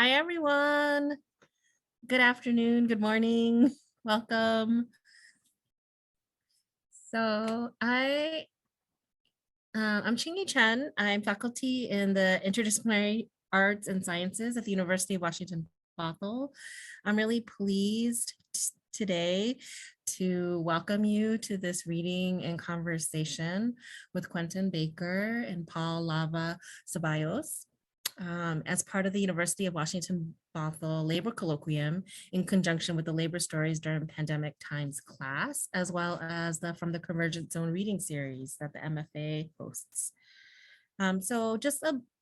Hi, everyone. Good afternoon, good morning. Welcome. I'm Chingy Chen. I'm faculty in the Interdisciplinary Arts and Sciences at the University of Washington, Bothell. I'm really pleased today to welcome you to this reading and conversation with Quenton Baker and Hlava Ceballos. As part of the University of Washington Bothell Labor Colloquium in conjunction with the Labor Stories During Pandemic Times class, as well as the From the Convergent Zone reading series that the MFA hosts.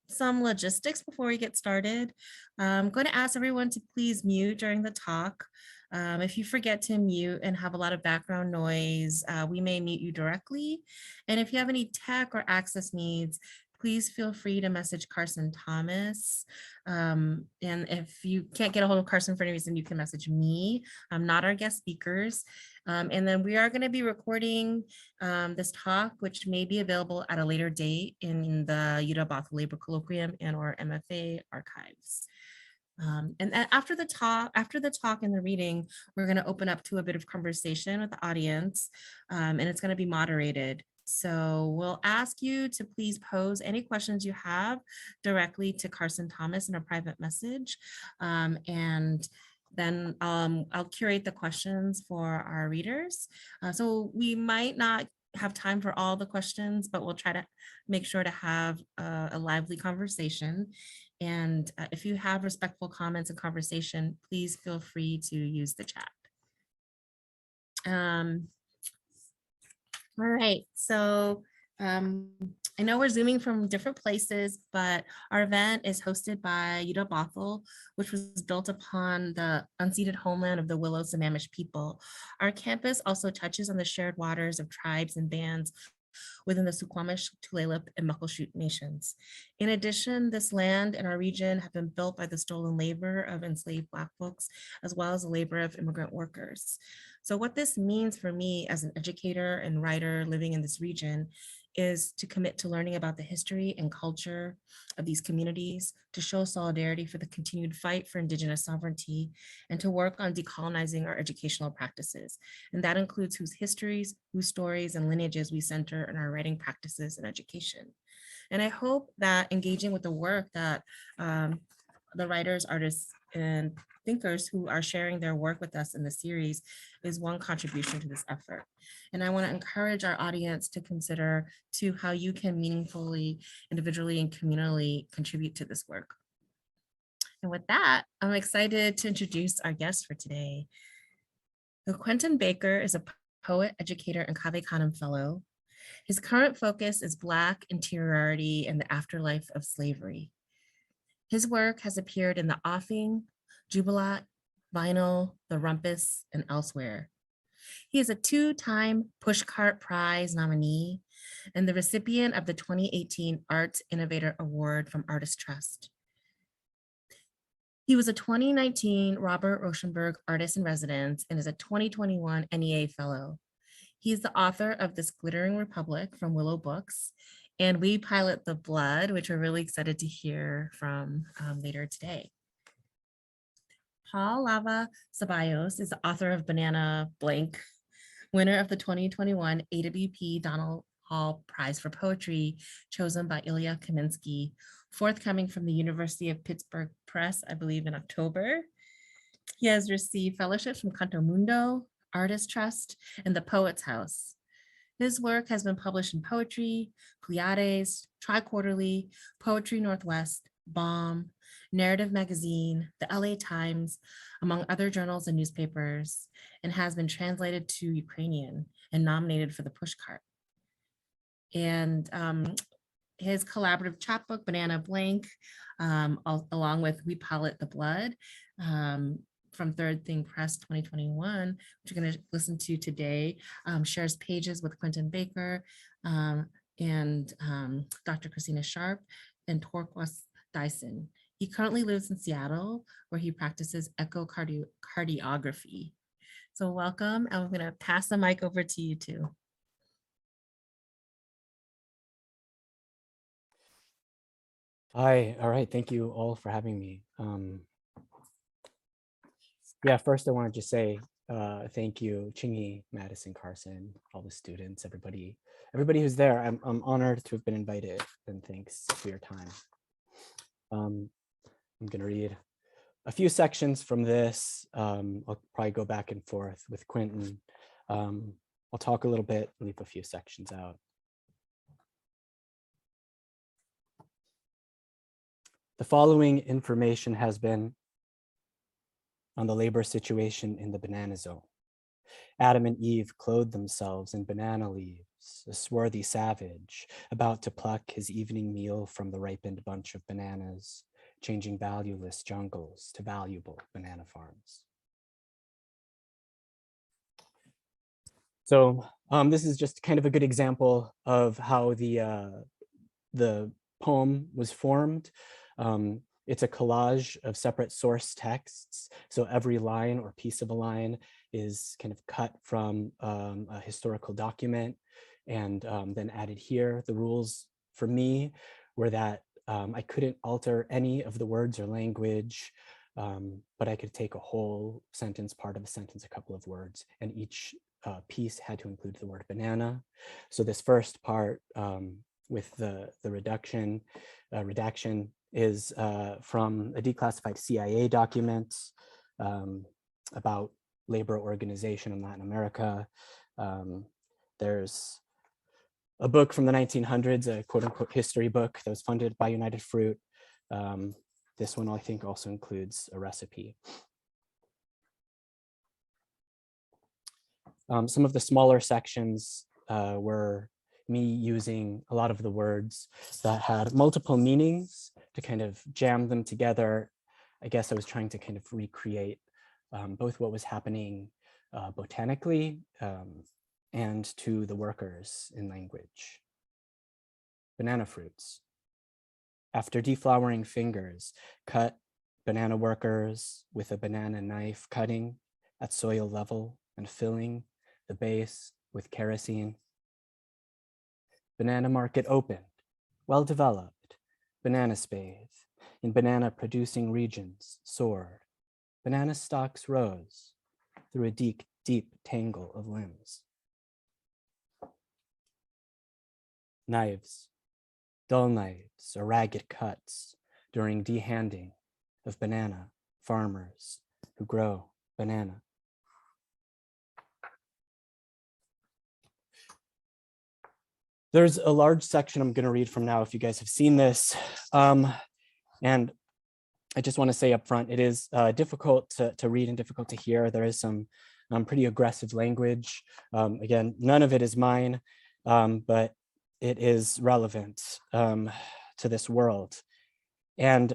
Some logistics before we get started. I'm going to ask everyone to please mute during the talk. If you forget to mute and have a lot of background noise, we may mute you directly. And if you have any tech or access needs, please feel free to message Carson Thomas. And if you can't get a hold of Carson for any reason, you can message me. I'm not our guest speakers. And then we are going to be recording this talk, which may be available at a later date in the UW Labor Colloquium and or MFA archives. And after the talk and the reading, we're going to open up to a bit of conversation with the audience, and it's going to be moderated. So we'll ask you to please pose any questions you have directly to Carson Thomas in a private message. And then I'll curate the questions for our readers. So we might not have time for all the questions, but we'll try to make sure to have a lively conversation. And if you have respectful comments and conversation, please feel free to use the chat. All right, so I know we're Zooming from different places, but our event is hosted by UW Bothell, which was built upon the unceded homeland of the Willow Sammamish people. Our campus also touches on the shared waters of tribes and bands within the Suquamish, Tulalip, and Muckleshoot nations. In addition, this land and our region have been built by the stolen labor of enslaved Black folks, as well as the labor of immigrant workers. So what this means for me as an educator and writer living in this region is to commit to learning about the history and culture of these communities, to show solidarity for the continued fight for Indigenous sovereignty, and to work on decolonizing our educational practices. And that includes whose histories, whose stories and lineages we center in our writing practices and education. And I hope that engaging with the work that the writers, artists, and thinkers who are sharing their work with us in the series is one contribution to this effort. And I want to encourage our audience to consider too how you can meaningfully, individually, and communally contribute to this work. And with that, I'm excited to introduce our guest for today. Quenton Baker is a poet, educator, and Cave Canem Fellow. His current focus is Black interiority and the afterlife of slavery. His work has appeared in The Offing, Jubilat, Vinyl, The Rumpus, and elsewhere. He is a two-time Pushcart Prize nominee and the recipient of the 2018 Arts Innovator Award from Artist Trust. He was a 2019 Robert Rauschenberg Artist in Residence and is a 2021 NEA Fellow. He is the author of This Glittering Republic from Willow Books and We Pilot the Blood, which we're really excited to hear from later today. Hlava Ceballos is the author of Banana Blank, winner of the 2021 AWP Donald Hall Prize for Poetry, chosen by Ilya Kaminsky, forthcoming from the University of Pittsburgh Press, I believe in October. He has received fellowships from Canto Mundo, Artist Trust, and the Poets House. His work has been published in Poetry, Pleiades, Tri-Quarterly, Poetry Northwest, Bomb, Narrative Magazine, the LA Times, among other journals and newspapers, and has been translated to Ukrainian and nominated for the Pushcart. And his collaborative chapbook, Banana Blank, along with We Pilot the Blood, from Third Thing Press 2021, which we're going to listen to today, shares pages with Quenton Baker and Dr. Christina Sharpe and Torkwase Dyson. He currently lives in Seattle, where he practices echocardiography. So welcome, and I'm going to pass the mic over to you two. Hi, all right, thank you all for having me. Yeah, first I wanted to say thank you, Chingy, Madison, Carson, all the students, everybody who's there. I'm honored to have been invited, and thanks for your time. I'm going to read a few sections from this. I'll probably go back and forth with Quenton. I'll talk a little bit, leave a few sections out. The following information has been on the labor situation in the banana zone. Adam and Eve clothed themselves in banana leaves, a swarthy savage about to pluck his evening meal from the ripened bunch of bananas, changing valueless jungles to valuable banana farms. So this is just kind of a good example of how the poem was formed. It's a collage of separate source texts. So every line or piece of a line is kind of cut from a historical document and then added here. The rules for me were that I couldn't alter any of the words or language, but I could take a whole sentence, part of a sentence, a couple of words, and each piece had to include the word banana. So this first part with the redaction is from a declassified CIA document about labor organization in Latin America. There's a book from the 1900s, a quote unquote history book that was funded by United Fruit. This one I think also includes a recipe. Some of the smaller sections were me using a lot of the words that had multiple meanings to kind of jam them together. I guess I was trying to kind of recreate both what was happening botanically and to the workers in language. Banana fruits. After deflowering fingers, cut banana workers with a banana knife, cutting at soil level and filling the base with kerosene. Banana market opened, well developed, banana spathe in banana producing regions soared. Banana stalks rose through a deep, deep tangle of limbs. Knives, dull knives or ragged cuts during dehanding of banana farmers who grow banana. There's a large section I'm going to read from now if you guys have seen this. And I just want to say up front, it is difficult to read and difficult to hear. There is some pretty aggressive language. Again, none of it is mine, but it is relevant to this world. And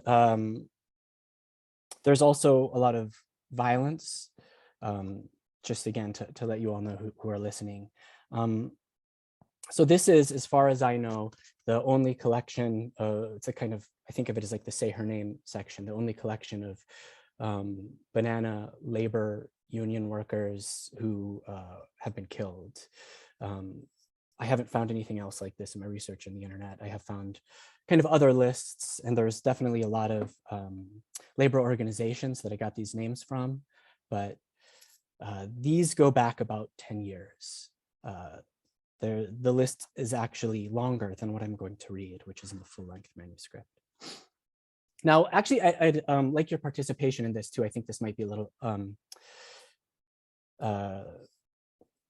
there's also a lot of violence, just again, to let you all know who are listening. So this is, as far as I know, the only collection, it's a kind of, I think of it as like the say her name section, the only collection of banana labor union workers who have been killed. I haven't found anything else like this in my research on the internet. I have found kind of other lists, and there's definitely a lot of labor organizations that I got these names from, but these go back about 10 years. The list is actually longer than what I'm going to read, which is in the full-length manuscript. Now, actually, I'd like your participation in this too. I think this might be a little,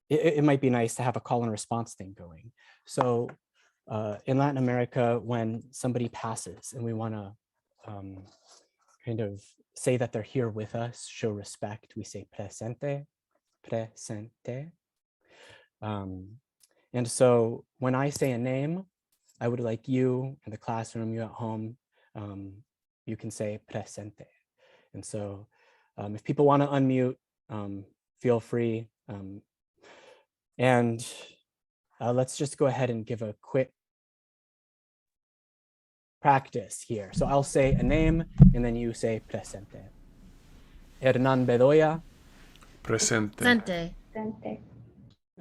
it might be nice to have a call and response thing going. So in Latin America, when somebody passes and we want to kind of say that they're here with us, show respect, we say presente, presente. And so when I say a name, I would like you in the classroom, you at home, you can say presente. And so if people want to unmute, feel free. And let's just go ahead and give a quick practice here. So I'll say a name and then you say presente. Hernan Bedoya. Presente. Presente.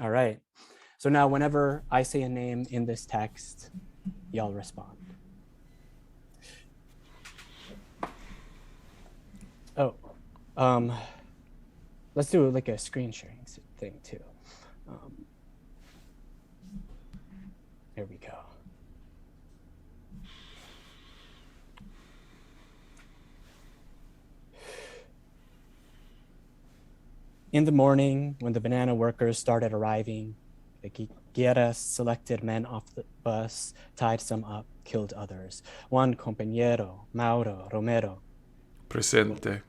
All right. So now whenever I say a name in this text, y'all respond. Oh, Let's do like a screen sharing thing too. There we go. In the morning, when the banana workers started arriving, the Guerras selected men off the bus, tied some up, killed others. Juan Compañero, Mauro, Romero Presente.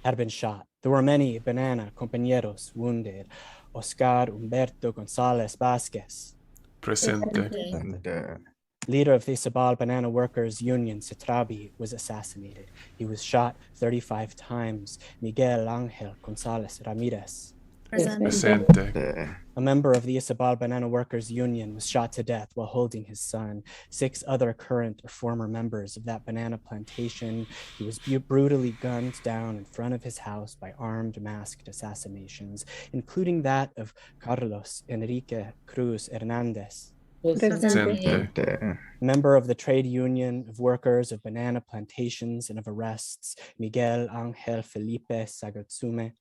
had been shot. There were many banana compañeros wounded. Oscar Humberto González Vázquez, Presente. leader of the Sabal Banana Workers Union, Cetrabi, was assassinated. He was shot 35 times. Miguel Ángel González Ramirez, Presente. a member of the Isabal Banana Workers Union, was shot to death while holding his son. 6 other current or former members of that banana plantation, he was brutally gunned down in front of his house by armed, masked assassinations, including that of Carlos Enrique Cruz Hernandez, Presente. member of the Trade Union of Workers of Banana Plantations and of Arrests, Miguel Ángel Felipe Sagatsume,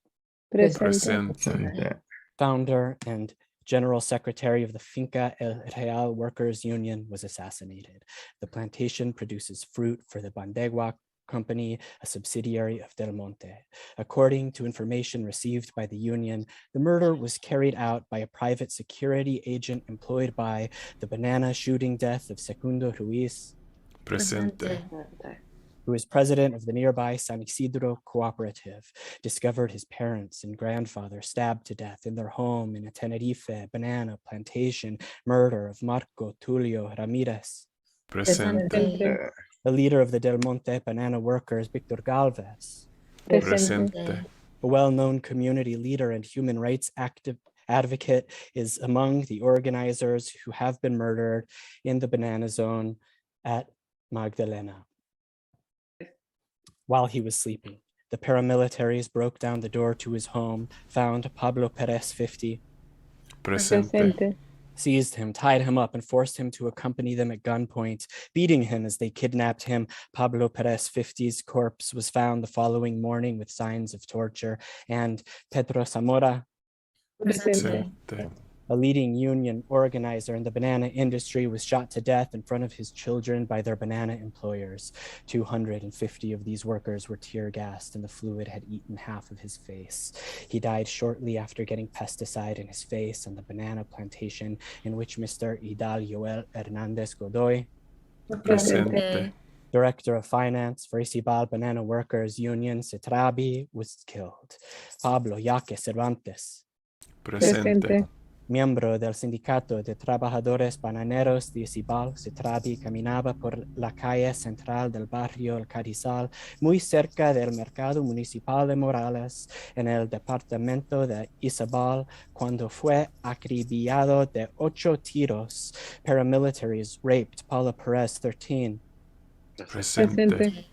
Presente. founder and General Secretary of the Finca El Real Workers Union, was assassinated. The plantation produces fruit for the Bandegua Company, a subsidiary of Del Monte. According to information received by the union, the murder was carried out by a private security agent employed by the banana shooting death of Secundo Ruiz, Presente. who is president of the nearby San Isidro Cooperative, discovered his parents and grandfather stabbed to death in their home in a Tenerife banana plantation. Murder of Marco Tulio Ramirez. Presente. The leader of the Del Monte banana workers, Victor Galvez, Presente. a well-known community leader and human rights advocate, is among the organizers who have been murdered in the banana zone at Magdalena. While he was sleeping, the paramilitaries broke down the door to his home, found Pablo Perez 50, Presente. seized him, tied him up, and forced him to accompany them at gunpoint, beating him as they kidnapped him. Pablo Perez 50's corpse was found the following morning with signs of torture. And Pedro Zamora, Presente. a leading union organizer in the banana industry, was shot to death in front of his children by their banana employers. 250 of these workers were tear gassed and the fluid had eaten half of his face. He died shortly after getting pesticide in his face on the banana plantation in which Mr. Idal Joel Hernandez Godoy, Presente. director of finance for Isabal Banana Workers Union, Cetrabi, was killed. Pablo Yaque Cervantes, Presente. miembro del Sindicato de Trabajadores Bananeros de Isabal, Cetrabi, caminaba por la calle central del barrio El Cadizal, muy cerca del mercado municipal de Morales, en el departamento de Isabal, cuando fue acribillado de 8 tiros. Paramilitaries raped Paula Perez 13, Presente.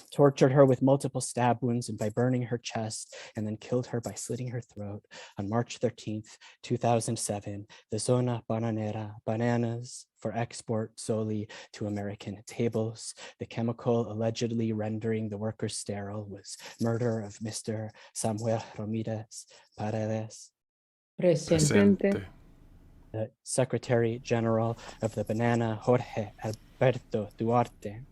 tortured her with multiple stab wounds and by burning her chest, and then killed her by slitting her throat. On March 13th, 2007, the Zona Bananera, bananas for export solely to American tables, the chemical allegedly rendering the workers sterile, was murder of Mr. Samuel Ramirez Paredes, Presente. the Secretary General of the Banana, Jorge Alberto Duarte,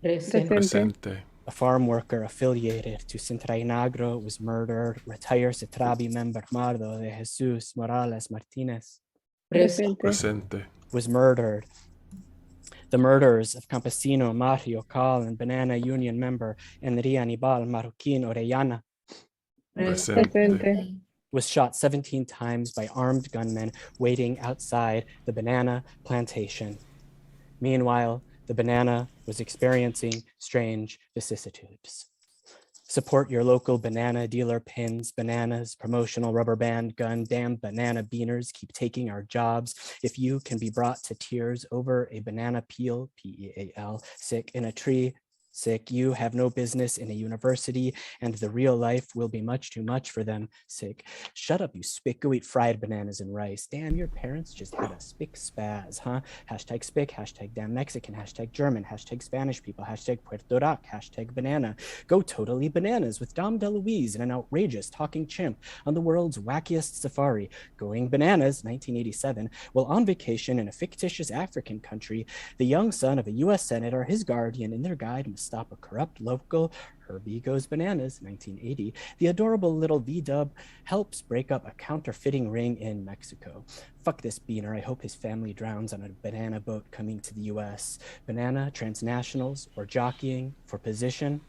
Presente. a farm worker affiliated to Sintrainagro, was murdered. Retired Cetrabi member Mardo de Jesus Morales Martinez Presente. was murdered. The murders of Campesino Mario Cal and Banana Union member Enri Anibal Marroquin Orellana Presente. was shot 17 times by armed gunmen waiting outside the banana plantation. Meanwhile, the banana was experiencing strange vicissitudes. Support your local banana dealer. Pins, bananas, promotional rubber band, gun, damn banana beaners keep taking our jobs. If you can be brought to tears over a banana peel, P-E-A-L, sick in a tree, Sick, you have no business in a university, and the real life will be much too much for them. Sick, shut up, you spick, go eat fried bananas and rice. Damn, your parents just had a spick spaz, huh? Hashtag spick, hashtag damn Mexican, hashtag German, hashtag Spanish people, hashtag Puerto Rico, hashtag banana. Go totally bananas with Dom DeLuise and an outrageous talking chimp on the world's wackiest safari. Going bananas, 1987, while on vacation in a fictitious African country, the young son of a US senator, his guardian, and their guide must stop a corrupt local. Herbie Goes Bananas, 1980. The adorable little V-dub helps break up a counterfeiting ring in Mexico. Fuck this beaner. I hope his family drowns on a banana boat coming to the US. Banana transnationals or jockeying for position.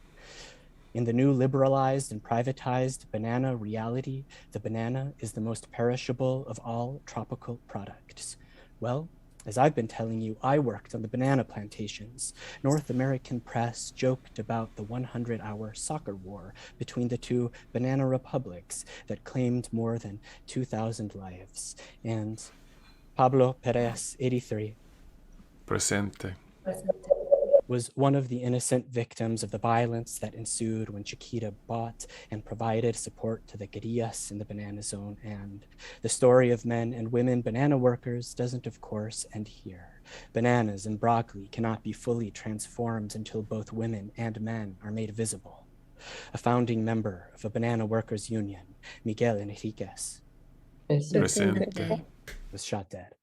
In the new liberalized and privatized banana reality, the banana is the most perishable of all tropical products. Well, as I've been telling you, I worked on the banana plantations. North American press joked about the 100-hour soccer war between the two banana republics that claimed more than 2,000 lives. And Pablo Perez, 83, Presente. was one of the innocent victims of the violence that ensued when Chiquita bought and provided support to the guerrillas in the banana zone. And the story of men and women banana workers doesn't, of course, end here. Bananas and broccoli cannot be fully transformed until both women and men are made visible. A founding member of a banana workers union, Miguel Enriquez, Presente. was shot dead.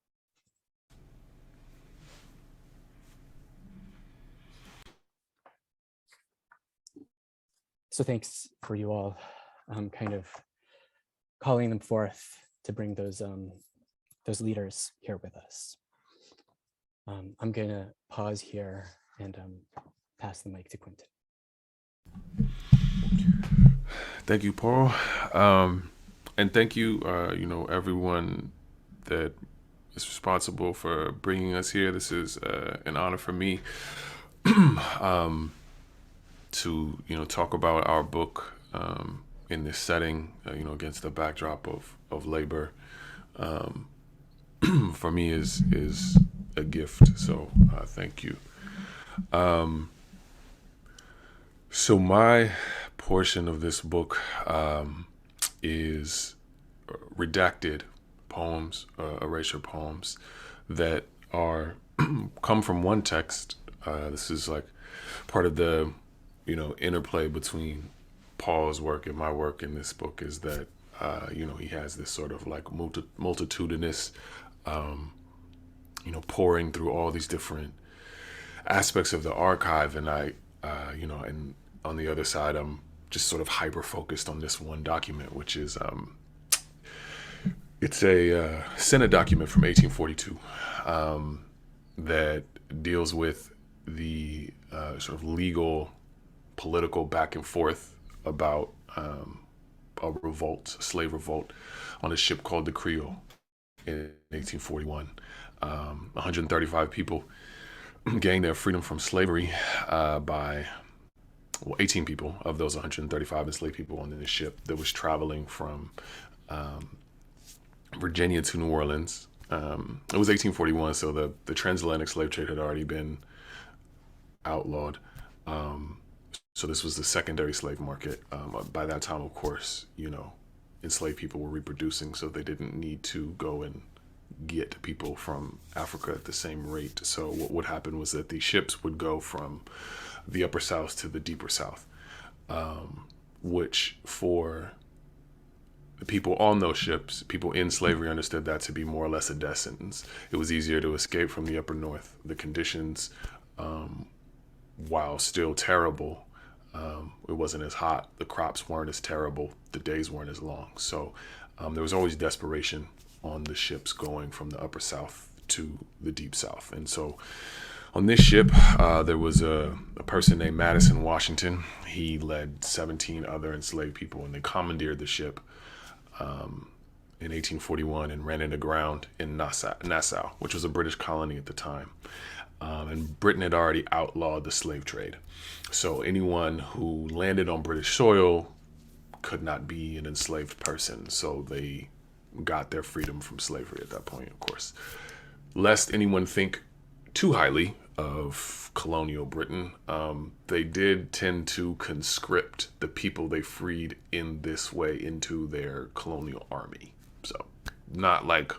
So thanks for you all kind of calling them forth to bring those leaders here with us. I'm gonna pause here and pass the mic to Quenton. Thank you, Paul. And thank you, everyone that is responsible for bringing us here. This is an honor for me to talk about our book in this setting, against the backdrop of labor. For me is a gift. So thank you. So my portion of this book is redacted poems, erasure poems that are come from one text. This is like part of the interplay between Paul's work and my work in this book is that he has this sort of like multitudinous pouring through all these different aspects of the archive, and I and on the other side I'm just sort of hyper focused on this one document, which is it's a Senate document from 1842 that deals with the sort of legal political back and forth about a revolt, a slave revolt on a ship called the Creole in 1841. 135 people gained their freedom from slavery by 18 people of those 135 enslaved people on this ship that was traveling from Virginia to New Orleans. It was 1841, so the transatlantic slave trade had already been outlawed. So this was the secondary slave market. By that time, of course, enslaved people were reproducing, so they didn't need to go and get people from Africa at the same rate. So what would happen was that these ships would go from the upper South to the deeper South, which for the people on those ships, people in slavery understood that to be more or less a death sentence. It was easier to escape from the upper North. The conditions, while still terrible, it wasn't as hot. The crops weren't as terrible. The days weren't as long. So there was always desperation on the ships going from the upper South to the deep South. And so on this ship, there was a person named Madison Washington. He led 17 other enslaved people, and they commandeered the ship in 1841 and ran it aground in Nassau, which was a British colony at the time. And Britain had already outlawed the slave trade. So anyone who landed on British soil could not be an enslaved person. So they got their freedom from slavery at that point, of course. Lest anyone think too highly of colonial Britain, they did tend to conscript the people they freed in this way into their colonial army. So not like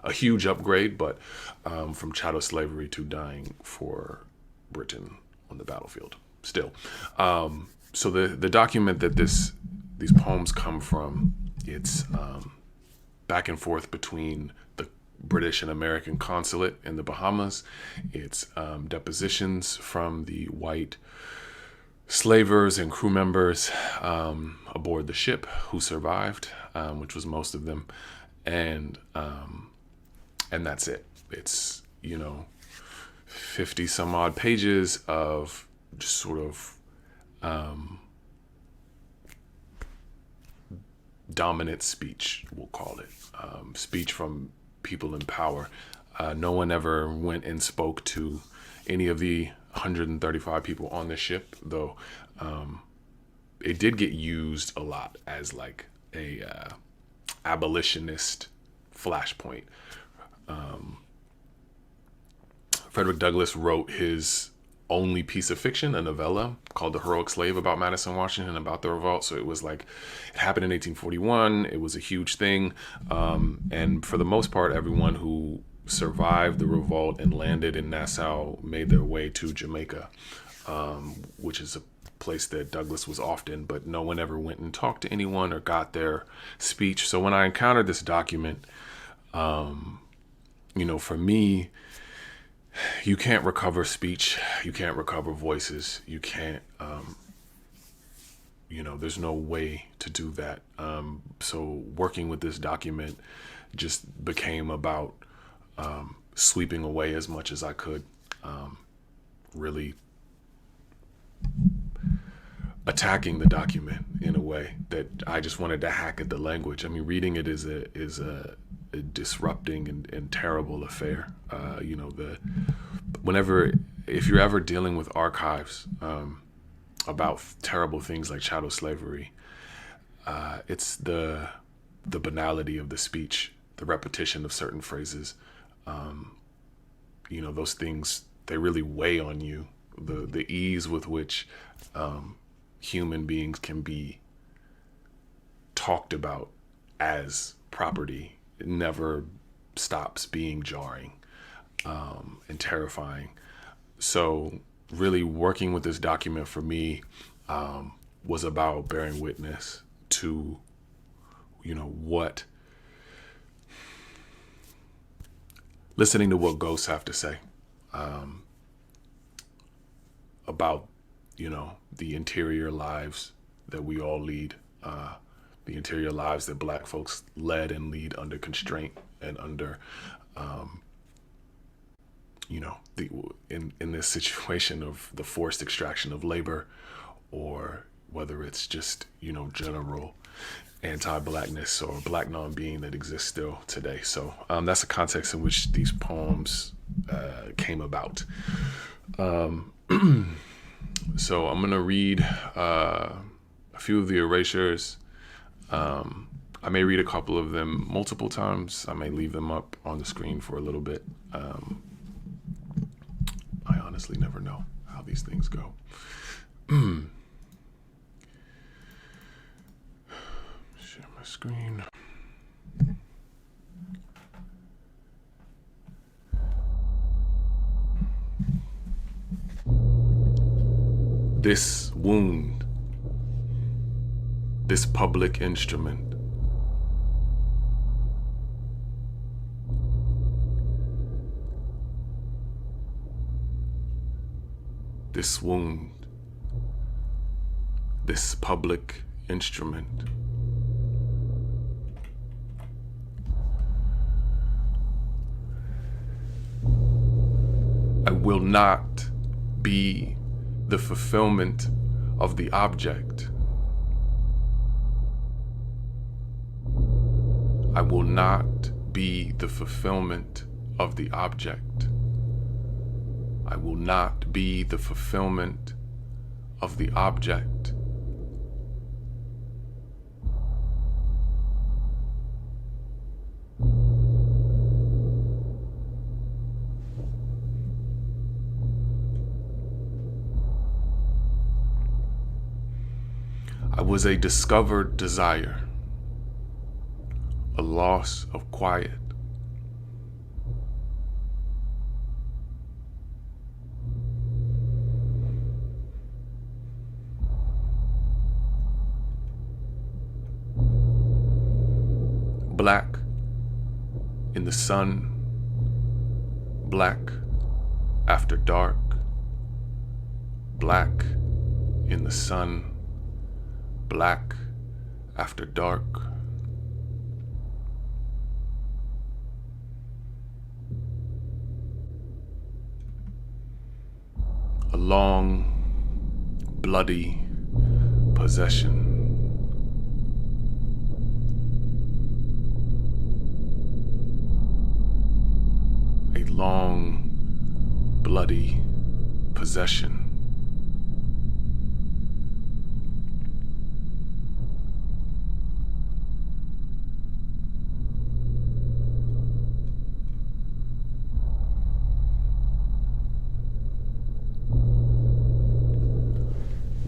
a huge upgrade, but from chattel slavery to dying for Britain on the battlefield still. So the document that these poems come from, it's back and forth between the British and American consulate in the Bahamas. It's depositions from the white slavers and crew members aboard the ship who survived, which was most of them, and that's it. It's 50 some odd pages of just sort of dominant speech, we'll call it, speech from people in power. No one ever went and spoke to any of the 135 people on the ship, though it did get used a lot as like a abolitionist flashpoint. Frederick Douglass wrote his only piece of fiction, a novella called The Heroic Slave, about Madison, Washington, about the revolt. So it was like, it happened in 1841. It was a huge thing. And for the most part, everyone who survived the revolt and landed in Nassau made their way to Jamaica, which is a place that Douglass was often, but no one ever went and talked to anyone or got their speech. So when I encountered this document, for me, you can't recover speech. You can't recover voices. You can't, there's no way to do that. So working with this document just became about sweeping away as much as I could, really attacking the document in a way that I just wanted to hack at the language. I mean, reading it is a disrupting and terrible affair. If you're ever dealing with archives about terrible things like chattel slavery, it's the banality of the speech, the repetition of certain phrases. Those things, they really weigh on you. The ease with which human beings can be talked about as property, it never stops being jarring and terrifying. So really working with this document for me was about bearing witness to, listening to what ghosts have to say about, the interior lives that we all lead, the interior lives that Black folks led and lead under constraint and under, in this situation of the forced extraction of labor, or whether it's just, general anti-Blackness or Black non-being that exists still today. So that's the context in which these poems came about. So I'm going to read a few of the erasures. I may read a couple of them multiple times. I may leave them up on the screen for a little bit. I honestly never know how these things go. Share my screen. This wound, this public instrument, this wound, this public instrument, I will not be the fulfillment of the object. I will not be the fulfillment of the object. I will not be the fulfillment of the object. I was a discovered desire, a loss of quiet. Black in the sun, black after dark, black in the sun, black after dark. A long, bloody possession. A long, bloody possession.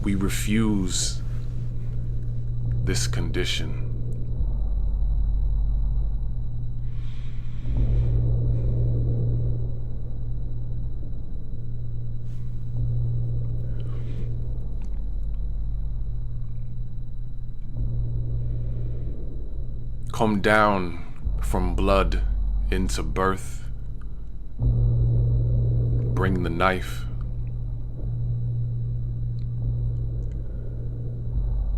We refuse this condition. Come down from blood into birth. Bring the knife.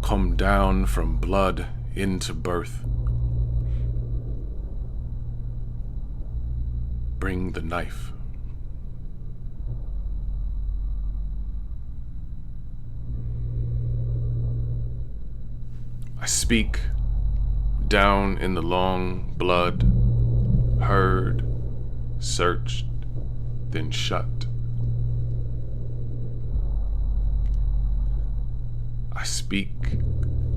Come down from blood into birth. Bring the knife. I speak down in the long blood, heard, searched, then shut. I speak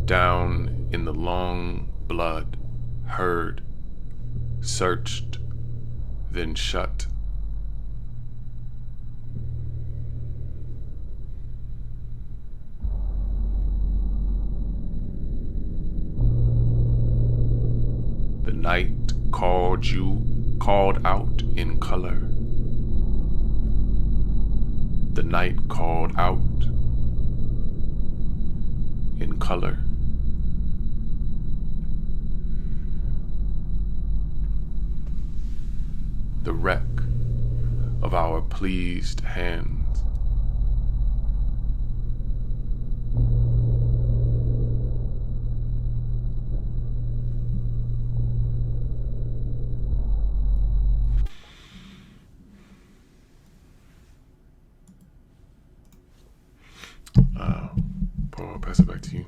down in the long blood, heard, searched, then shut. The night called out in color. The night called out in color. The wreck of our pleased hands. Paul, I'll pass it back to you.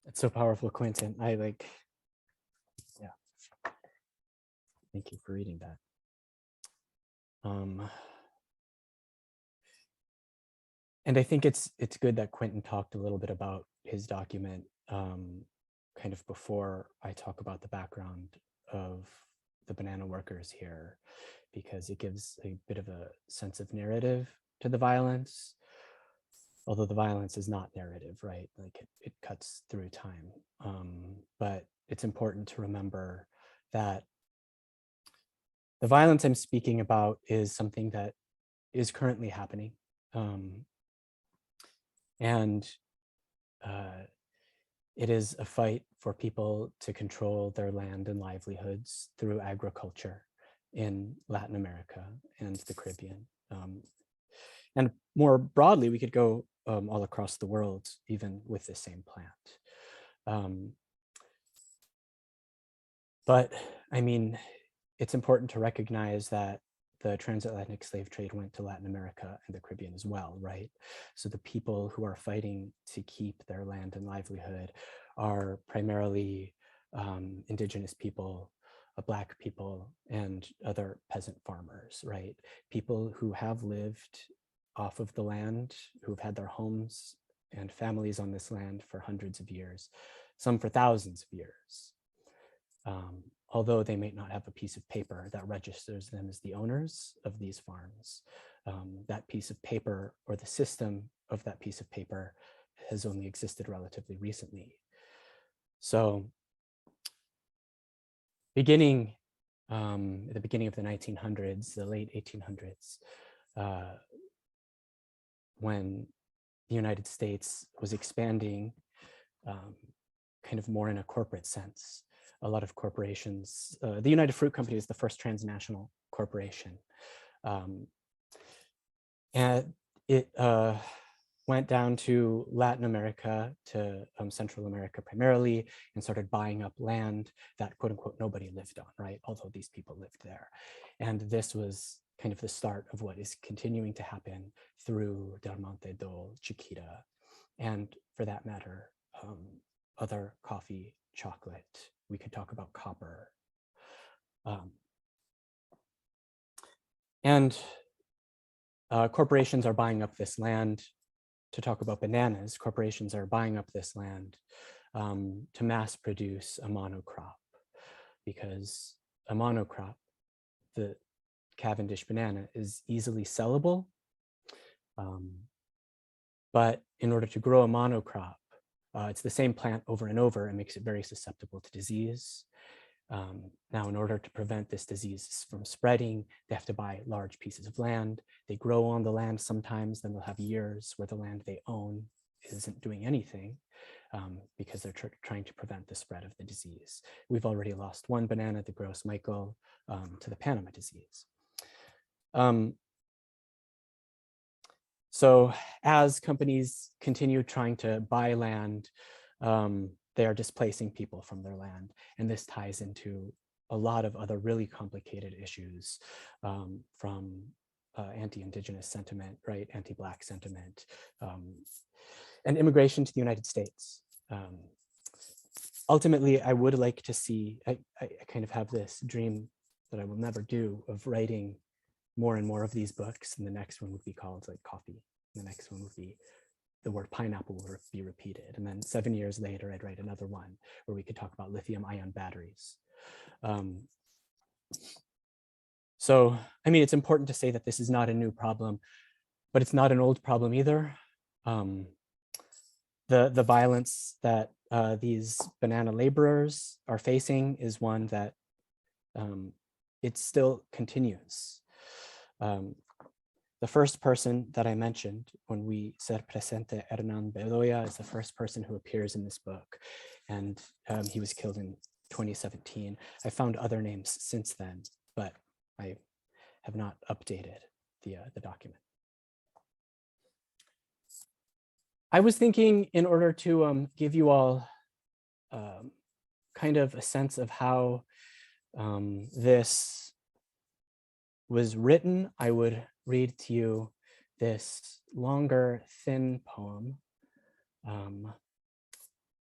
It's so powerful, Quenton. Yeah. Thank you for reading that. And I think it's good that Quenton talked a little bit about his document kind of before I talk about the background of the banana workers here, because it gives a bit of a sense of narrative to the violence, although the violence is not narrative, right? Like it cuts through time. But it's important to remember that the violence I'm speaking about is something that is currently happening. And it is a fight for people to control their land and livelihoods through agriculture in Latin America and the Caribbean. And more broadly, we could go all across the world, even with the same plant. But I mean, it's important to recognize that the transatlantic slave trade went to Latin America and the Caribbean as well, right? So the people who are fighting to keep their land and livelihood are primarily indigenous people, Black people, and other peasant farmers, right? People who have lived off of the land, who've had their homes and families on this land for hundreds of years, some for thousands of years. Although they may not have a piece of paper that registers them as the owners of these farms, that piece of paper or the system of that piece of paper has only existed relatively recently. So at the beginning of the 1900s, the late 1800s, when the United States was expanding kind of more in a corporate sense, a lot of corporations, the United Fruit Company is the first transnational corporation. And it went down to Latin America, to Central America primarily, and started buying up land that quote unquote nobody lived on, right? Although these people lived there. And this was kind of the start of what is continuing to happen through Del Monte do Chiquita, and for that matter, other coffee, chocolate. We could talk about copper. Corporations are buying up this land. To talk about bananas, corporations are buying up this land to mass produce a monocrop, because a monocrop, the Cavendish banana, is easily sellable. But in order to grow a monocrop, it's the same plant over and over and makes it very susceptible to disease. Now, in order to prevent this disease from spreading, they have to buy large pieces of land. They grow on the land sometimes, then they'll have years where the land they own isn't doing anything because they're trying to prevent the spread of the disease. We've already lost one banana, the Gross Michael, to the Panama disease. So as companies continue trying to buy land, they are displacing people from their land. And this ties into a lot of other really complicated issues from anti-Indigenous sentiment, right? Anti-Black sentiment, and immigration to the United States. Ultimately, I would like to see, I kind of have this dream that I will never do of writing more and more of these books. And the next one would be called like coffee. And the next one would be the word pineapple will be repeated. And then 7 years later, I'd write another one where we could talk about lithium ion batteries. So, I mean, it's important to say that this is not a new problem, but it's not an old problem either. The violence that these banana laborers are facing is one that it still continues. The first person that I mentioned when we said presente, Hernan Bedoya, is the first person who appears in this book. And he was killed in 2017. I found other names since then, but I have not updated the document. I was thinking, in order to give you all kind of a sense of how this was written, I would read to you this longer, thin poem,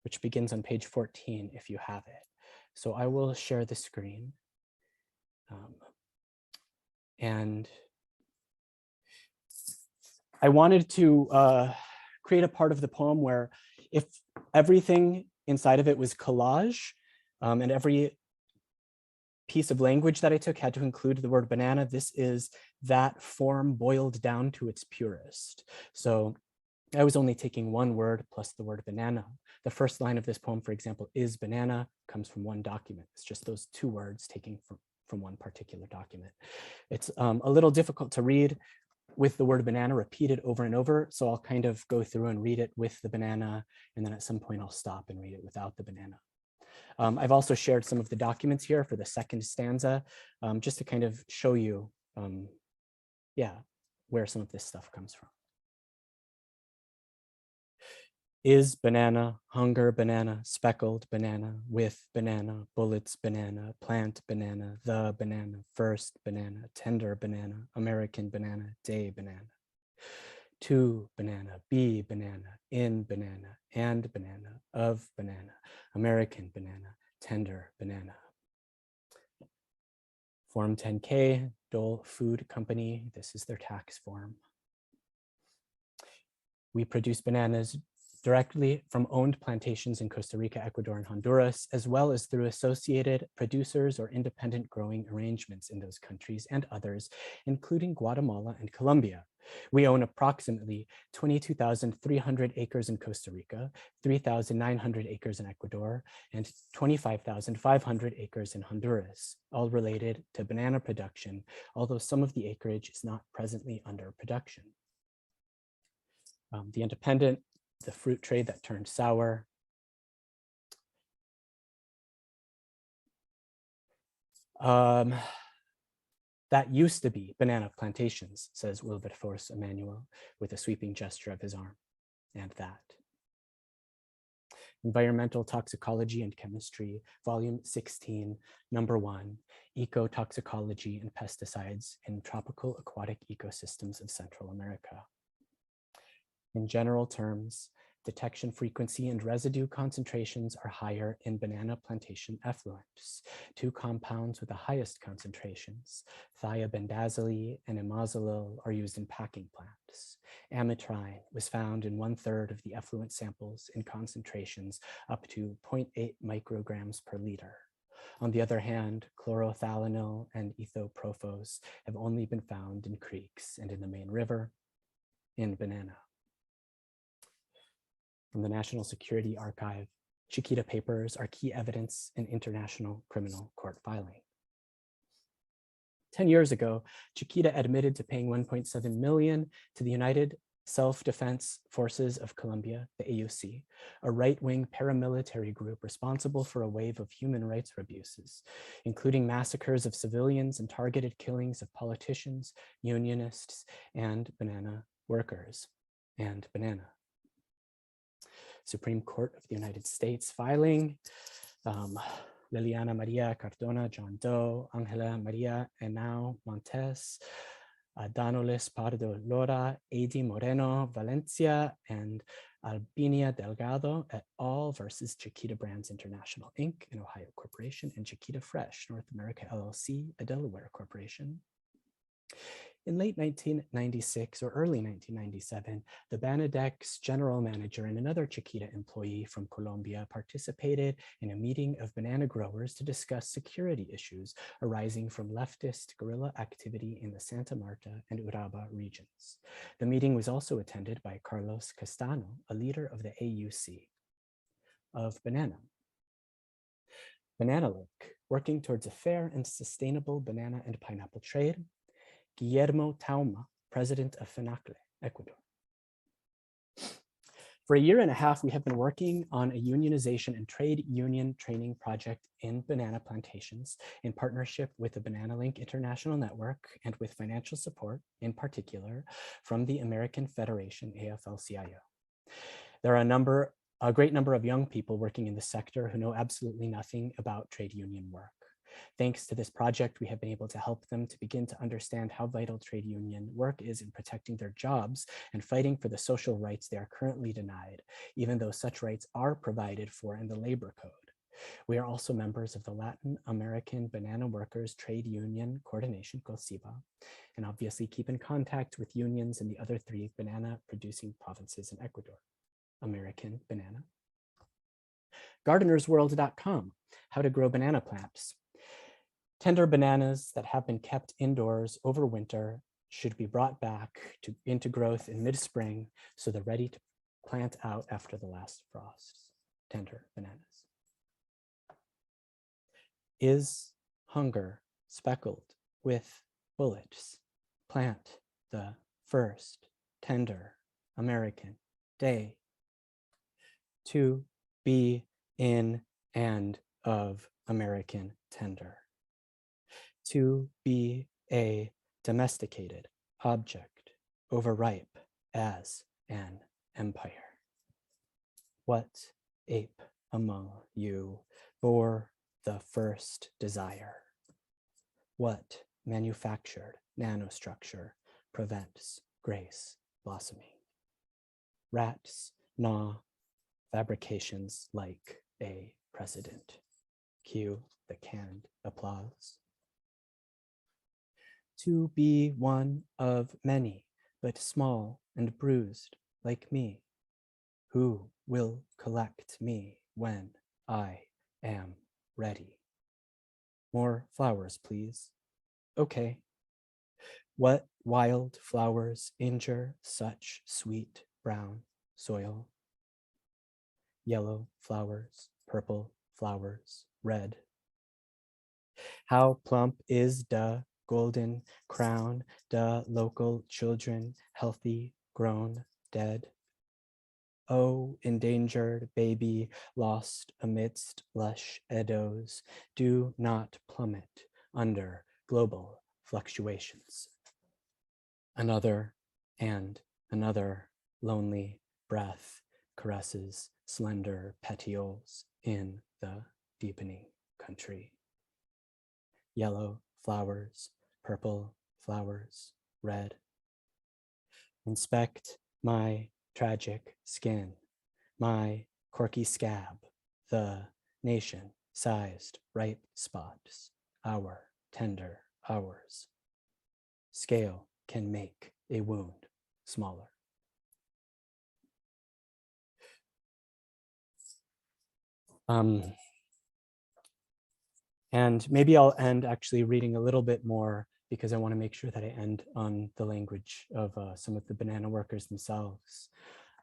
which begins on page 14, if you have it. So I will share the screen. And I wanted to create a part of the poem where if everything inside of it was collage, and every piece of language that I took had to include the word banana, this is that form boiled down to its purest. So I was only taking one word plus the word banana. The first line of this poem, for example, is banana, comes from one document. It's just those two words taken from one particular document. It's a little difficult to read with the word banana repeated over and over. So I'll kind of go through and read it with the banana, and then at some point I'll stop and read it without the banana. I've also shared some of the documents here for the second stanza, just to kind of show you, where some of this stuff comes from. Is banana, hunger banana, speckled banana, with banana, bullets banana, plant banana, the banana, first banana, tender banana, American banana, day banana. To banana, be banana, in banana, and banana, of banana, American banana, tender banana. Form 10K, Dole Food Company, this is their tax form. We produce bananas directly from owned plantations in Costa Rica, Ecuador, and Honduras, as well as through associated producers or independent growing arrangements in those countries and others, including Guatemala and Colombia. We own approximately 22,300 acres in Costa Rica, 3,900 acres in Ecuador, and 25,500 acres in Honduras, all related to banana production, although some of the acreage is not presently under production. The Independent, the fruit trade that turned sour. That used to be banana plantations, says Wilberforce Emmanuel with a sweeping gesture of his arm, and that. Environmental Toxicology and Chemistry, Volume 16, Number 1, Ecotoxicology and Pesticides in Tropical Aquatic Ecosystems of Central America. In general terms, detection frequency and residue concentrations are higher in banana plantation effluents. Two compounds with the highest concentrations, thiabendazole and imazolil, are used in packing plants. Amitrine was found in 1/3 of the effluent samples in concentrations up to 0.8 micrograms per liter. On the other hand, chlorothalonil and ethoprophos have only been found in creeks and in the main river in banana. From the National Security Archive, Chiquita papers are key evidence in international criminal court filing. 10 years ago, Chiquita admitted to paying 1.7 million to the United Self-Defense Forces of Colombia, the AUC, a right-wing paramilitary group responsible for a wave of human rights abuses, including massacres of civilians and targeted killings of politicians, unionists, and banana workers, and banana. Supreme Court of the United States filing, Liliana Maria Cardona, John Doe, Angela Maria Henao Montes, Danolis Pardo Lora, Adi Moreno Valencia, and Albinia Delgado et al. Versus Chiquita Brands International, Inc., an Ohio corporation, and Chiquita Fresh, North America, LLC, a Delaware corporation. In late 1996 or early 1997, the Banadex general manager and another Chiquita employee from Colombia participated in a meeting of banana growers to discuss security issues arising from leftist guerrilla activity in the Santa Marta and Uraba regions. The meeting was also attended by Carlos Castano, a leader of the AUC of Banana. Banana Link, working towards a fair and sustainable banana and pineapple trade. Guillermo Tauma, president of FENACLE, Ecuador. For a year and a half, we have been working on a unionization and trade union training project in banana plantations in partnership with the Banana Link International Network and with financial support, in particular, from the American Federation, AFL-CIO. There are a great number of young people working in the sector who know absolutely nothing about trade union work. Thanks to this project, we have been able to help them to begin to understand how vital trade union work is in protecting their jobs and fighting for the social rights they are currently denied, even though such rights are provided for in the labor code. We are also members of the Latin American Banana Workers Trade Union Coordination, COSIBA, and obviously keep in contact with unions in the other 3 banana producing provinces in Ecuador. American Banana. Gardenersworld.com, how to grow banana plants. Tender bananas that have been kept indoors over winter should be brought back into growth in mid-spring so they're ready to plant out after the last frosts. Tender bananas. Is hunger speckled with bullets? Plant the first tender American day. To be in and of American tender. To be a domesticated object, overripe as an empire. What ape among you bore the first desire? What manufactured nanostructure prevents grace blossoming? Rats gnaw fabrications like a president. Cue the canned applause. To be one of many, but small and bruised like me. Who will collect me when I am ready? More flowers, please. Okay. What wild flowers injure such sweet brown soil? Yellow flowers, purple flowers, red. How plump is the golden crown, the local children, healthy, grown, dead? Oh, endangered baby, lost amidst lush edos, do not plummet under global fluctuations. Another and another lonely breath caresses slender petioles in the deepening country. Yellow flowers, purple flowers, red. Inspect my tragic skin, my corky scab, the nation-sized ripe spots, our tender hours. Scale can make a wound smaller. And maybe I'll end actually reading a little bit more because I want to make sure that I end on the language of some of the banana workers themselves.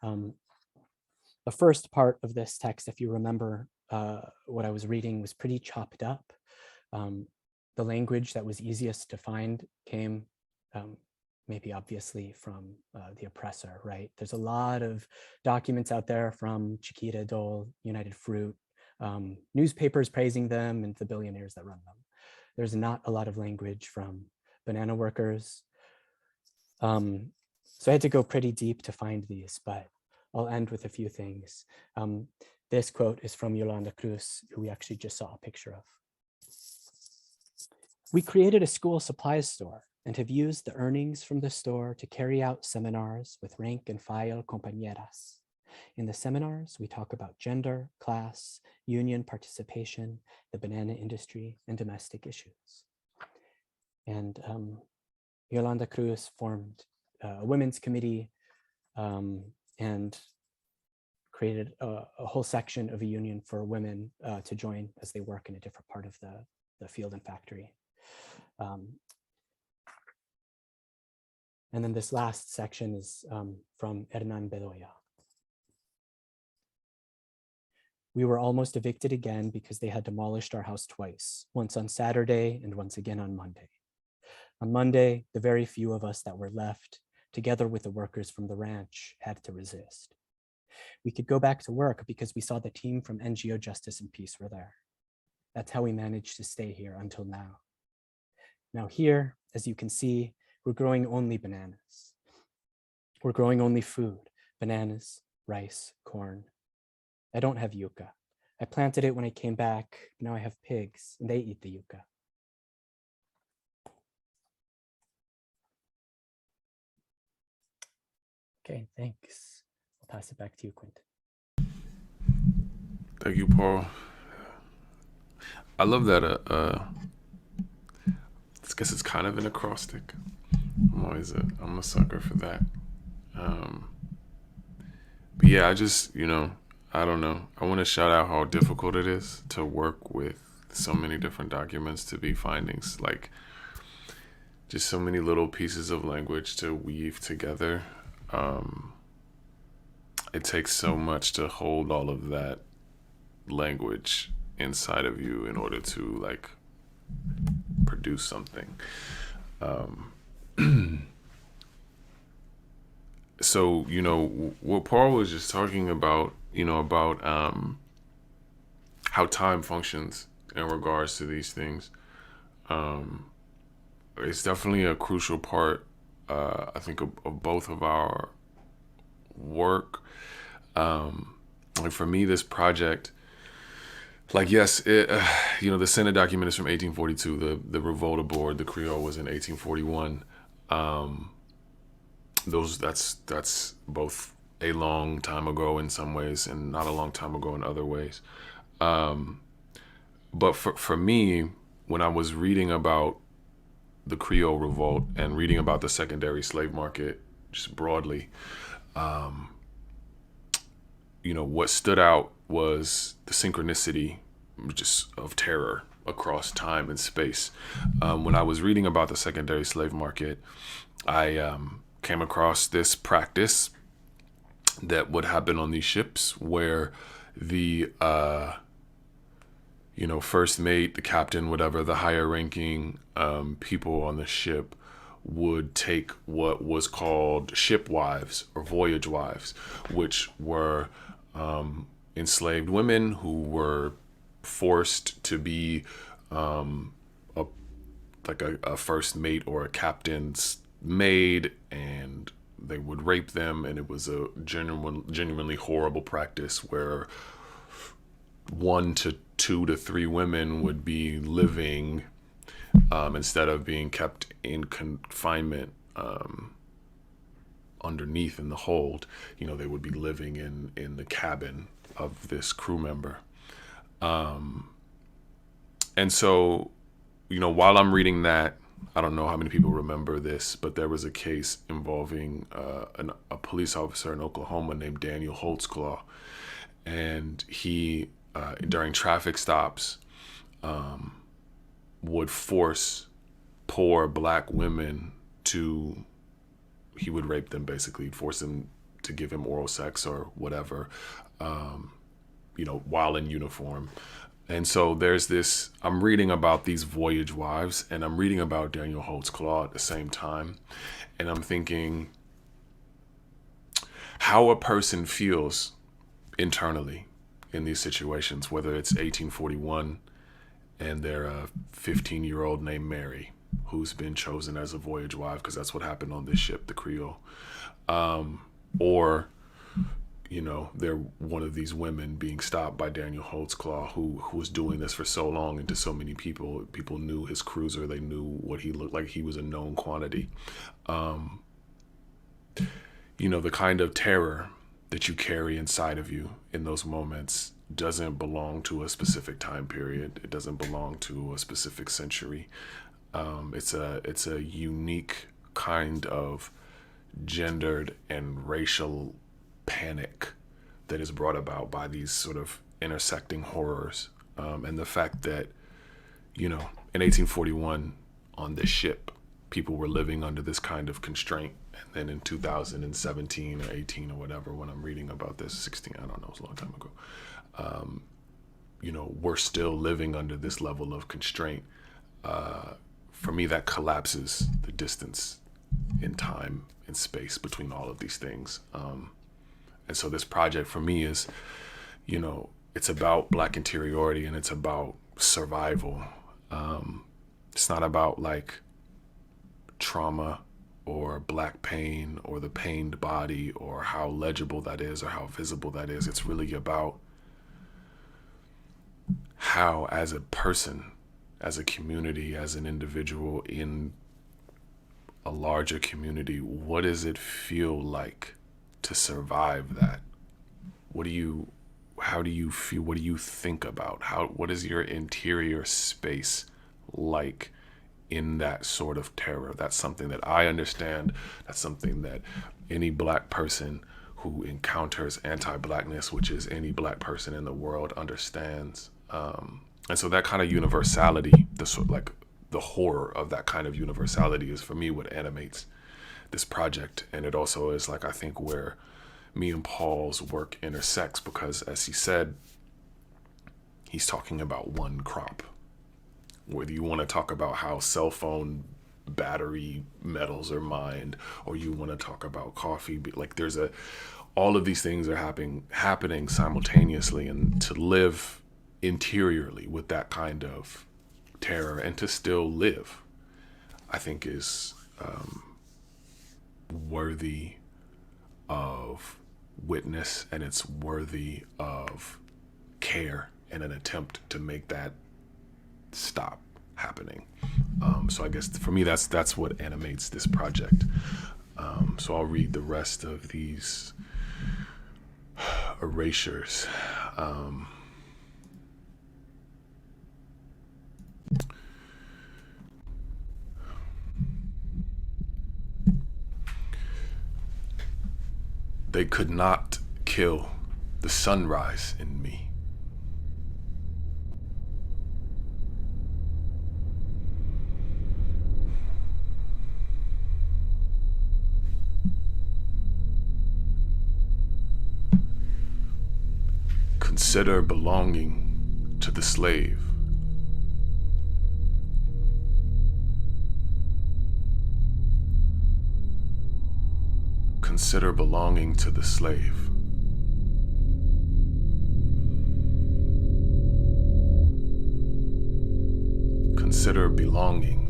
The first part of this text, if you remember what I was reading, was pretty chopped up. The language that was easiest to find came maybe obviously from the oppressor, right? There's a lot of documents out there from Chiquita, Dole, United Fruit, newspapers praising them and the billionaires that run them. There's not a lot of language from banana workers. So I had to go pretty deep to find these, but I'll end with a few things. This quote is from Yolanda Cruz, who we actually just saw a picture of. We created a school supplies store and have used the earnings from the store to carry out seminars with rank and file compañeras. In the seminars, we talk about gender, class, union participation, the banana industry, and domestic issues. And Yolanda Cruz formed a women's committee and created a whole section of a union for women to join as they work in a different part of the field and factory. And then this last section is from Hernan Bedoya. We were almost evicted again because they had demolished our house twice, once on Saturday and once again on Monday. On Monday, the very few of us that were left, together with the workers from the ranch, had to resist. We could go back to work because we saw the team from NGO Justice and Peace were there. That's how we managed to stay here until now. Now here, as you can see, we're growing only bananas. We're growing only food, bananas, rice, corn. I don't have yucca. I planted it when I came back. Now I have pigs and they eat the yucca. Okay, thanks. I'll pass it back to you, Quenton. Thank you, Paul. I love that. I guess it's kind of an acrostic. I'm a sucker for that. But yeah, I just, I don't know. I want to shout out how difficult it is to work with so many different documents to be findings, like just so many little pieces of language to weave together. It takes so much to hold all of that language inside of you in order to produce something. So, what Paul was just talking about, about how time functions in regards to these things. It's definitely a crucial part, I think, of both of our work. For me, this project, yes, it, the Senate document is from 1842. The revolt aboard the Creole was in 1841. That's both a long time ago in some ways and not a long time ago in other ways. But for me, when I was reading about the Creole revolt and reading about the secondary slave market just broadly, what stood out was the synchronicity just of terror across time and space. When I was reading about the secondary slave market, I came across this practice that would happen on these ships where the first mate, the captain, whatever, the higher ranking people on the ship would take what was called ship wives or voyage wives, which were enslaved women who were forced to be a first mate or a captain's maid, and they would rape them, and it was a genuinely horrible practice where 1 to 2 to 3 women would be living instead of being kept in confinement underneath in the hold. They would be living in the cabin of this crew member. And so, while I'm reading that, I don't know how many people remember this, but there was a case involving a police officer in Oklahoma named Daniel Holtzclaw. And he, during traffic stops, would force poor Black women he would rape them, basically, force them to give him oral sex or whatever, while in uniform. And so there's this, I'm reading about these voyage wives, and I'm reading about Daniel Holtzclaw at the same time. And I'm thinking how a person feels internally in these situations, whether it's 1841 and they're a 15-year-old named Mary, who's been chosen as a voyage wife, because that's what happened on this ship, the Creole. Or they're one of these women being stopped by Daniel Holtzclaw, who was doing this for so long and to so many people. People knew his cruiser. They knew what he looked like. He was a known quantity. The kind of terror that you carry inside of you in those moments doesn't belong to a specific time period. It doesn't belong to a specific century. It's a unique kind of gendered and racial panic that is brought about by these sort of intersecting horrors. And the fact that, in 1841 on this ship, people were living under this kind of constraint. And then in 2017 or 18 or whatever, when I'm reading about this, 16, I don't know, it was a long time ago, we're still living under this level of constraint. For me, that collapses the distance in time and space between all of these things. And so this project for me is, it's about Black interiority and it's about survival. It's not about like trauma or Black pain or the pained body or how legible that is or how visible that is. It's really about how, as a person, as a community, as an individual in a larger community, what does it feel like to survive that? How do you feel? What do you think about? What is your interior space like in that sort of terror? That's something that I understand. That's something that any Black person who encounters anti-Blackness, which is any Black person in the world, understands. And so that kind of universality, the horror of that kind of universality is for me what animates this project. And it also is I think where me and Paul's work intersects, because as he said, he's talking about one crop. Whether you want to talk about how cell phone battery metals are mined, or you want to talk about coffee, all of these things are happening simultaneously, and to live interiorly with that kind of terror and to still live, I think is worthy of witness, and it's worthy of care in an attempt to make that stop happening. So I guess for me, that's what animates this project. So I'll read the rest of these erasures. They could not kill the sunrise in me. Consider belonging to the slave. Consider belonging to the slave. Consider belonging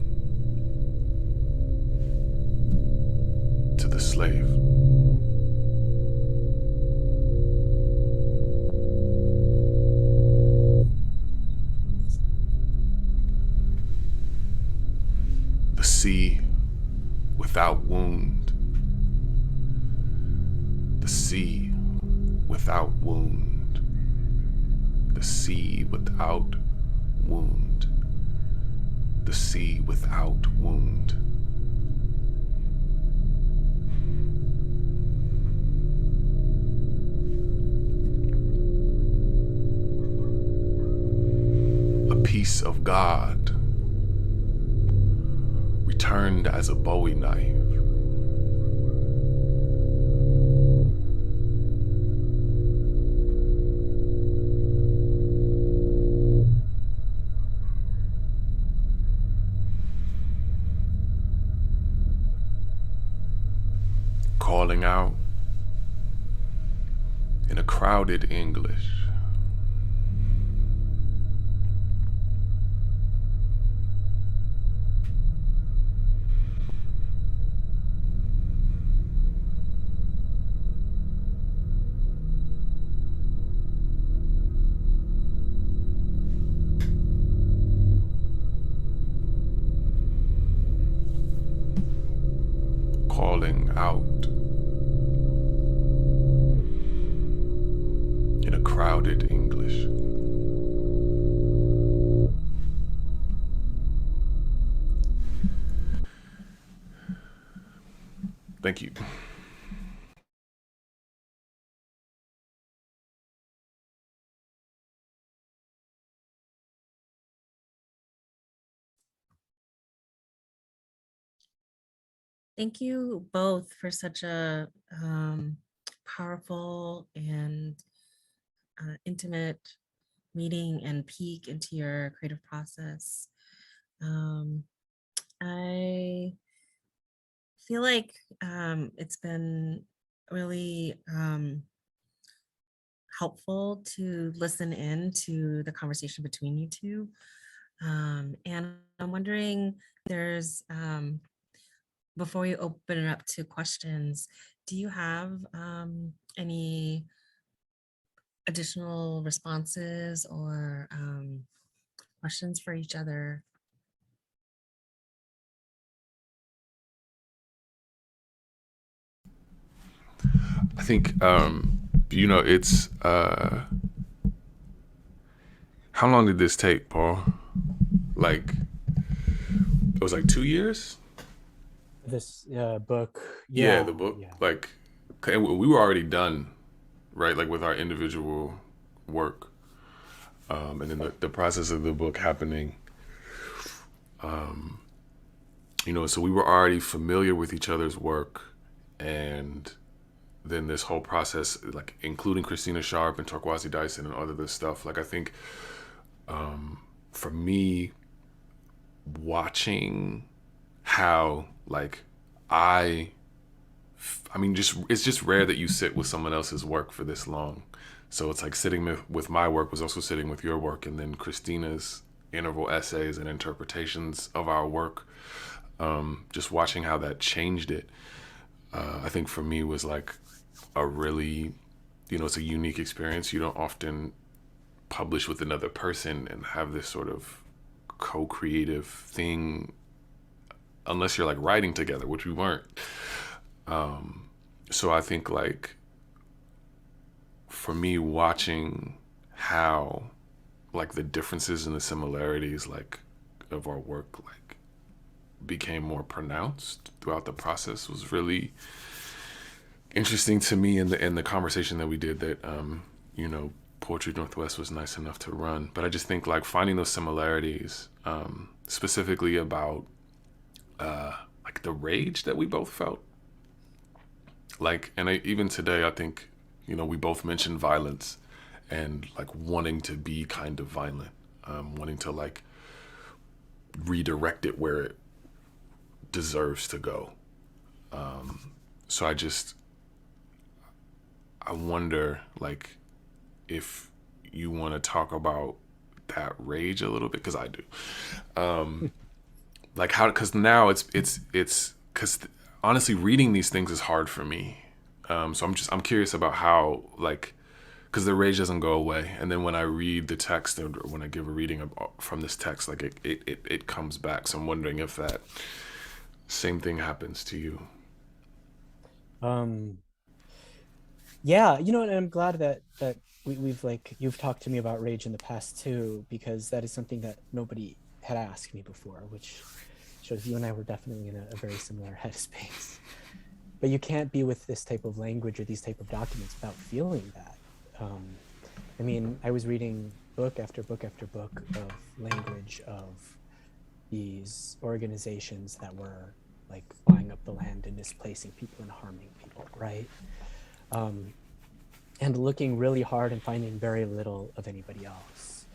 to the slave. The sea without wound. The sea without wound. The sea without wound. The sea without wound. A piece of God returned as a Bowie knife. Calling out in a crowded English. Calling out in a crowded English. Thank you. Thank you both for such a powerful and intimate meeting and peek into your creative process. I feel like it's been really helpful to listen in to the conversation between you two. And I'm wondering, there's before we open it up to questions, do you have any additional responses or questions for each other? I think, it's, how long did this take, Paul? Like, it was like 2 years? This book. Yeah, the book. Yeah. Like, okay, we were already done, right? Like with our individual work. And then the process of the book happening, so we were already familiar with each other's work. And then this whole process, like including Christina Sharpe and Torkwase Dyson and all of this stuff, like I think for me, watching how like it's just rare that you sit with someone else's work for this long. So it's like sitting with my work was also sitting with your work, and then Christina's interval essays and interpretations of our work, just watching how that changed it, I think for me was like a really, it's a unique experience. You don't often publish with another person and have this sort of co-creative thing unless you're like writing together, which we weren't. So I think like for me, watching how like the differences and the similarities like of our work like became more pronounced throughout the process was really interesting to me in the conversation that we did that you know, Poetry Northwest was nice enough to run. But I just think like finding those similarities, specifically about like the rage that we both felt. Like, and even today, I think, you know, we both mentioned violence and like wanting to be kind of violent, wanting to like redirect it where it deserves to go. So I wonder like if you want to talk about that rage a little bit, because I do. Like how, because now it's because honestly reading these things is hard for me. So I'm curious about how, like, because the rage doesn't go away, and then when I read the text, or when I give a reading from this text, like it comes back. So I'm wondering if that same thing happens to you. Um, yeah, you know, and I'm glad that we've like you've talked to me about rage in the past too, because that is something that nobody had asked me before, which shows you and I were definitely in a very similar headspace. But you can't be with this type of language or these type of documents without feeling that. Um, I mean, I was reading book after book after book of language of these organizations that were like buying up the land and displacing people and harming people, right? Um, and looking really hard and finding very little of anybody else.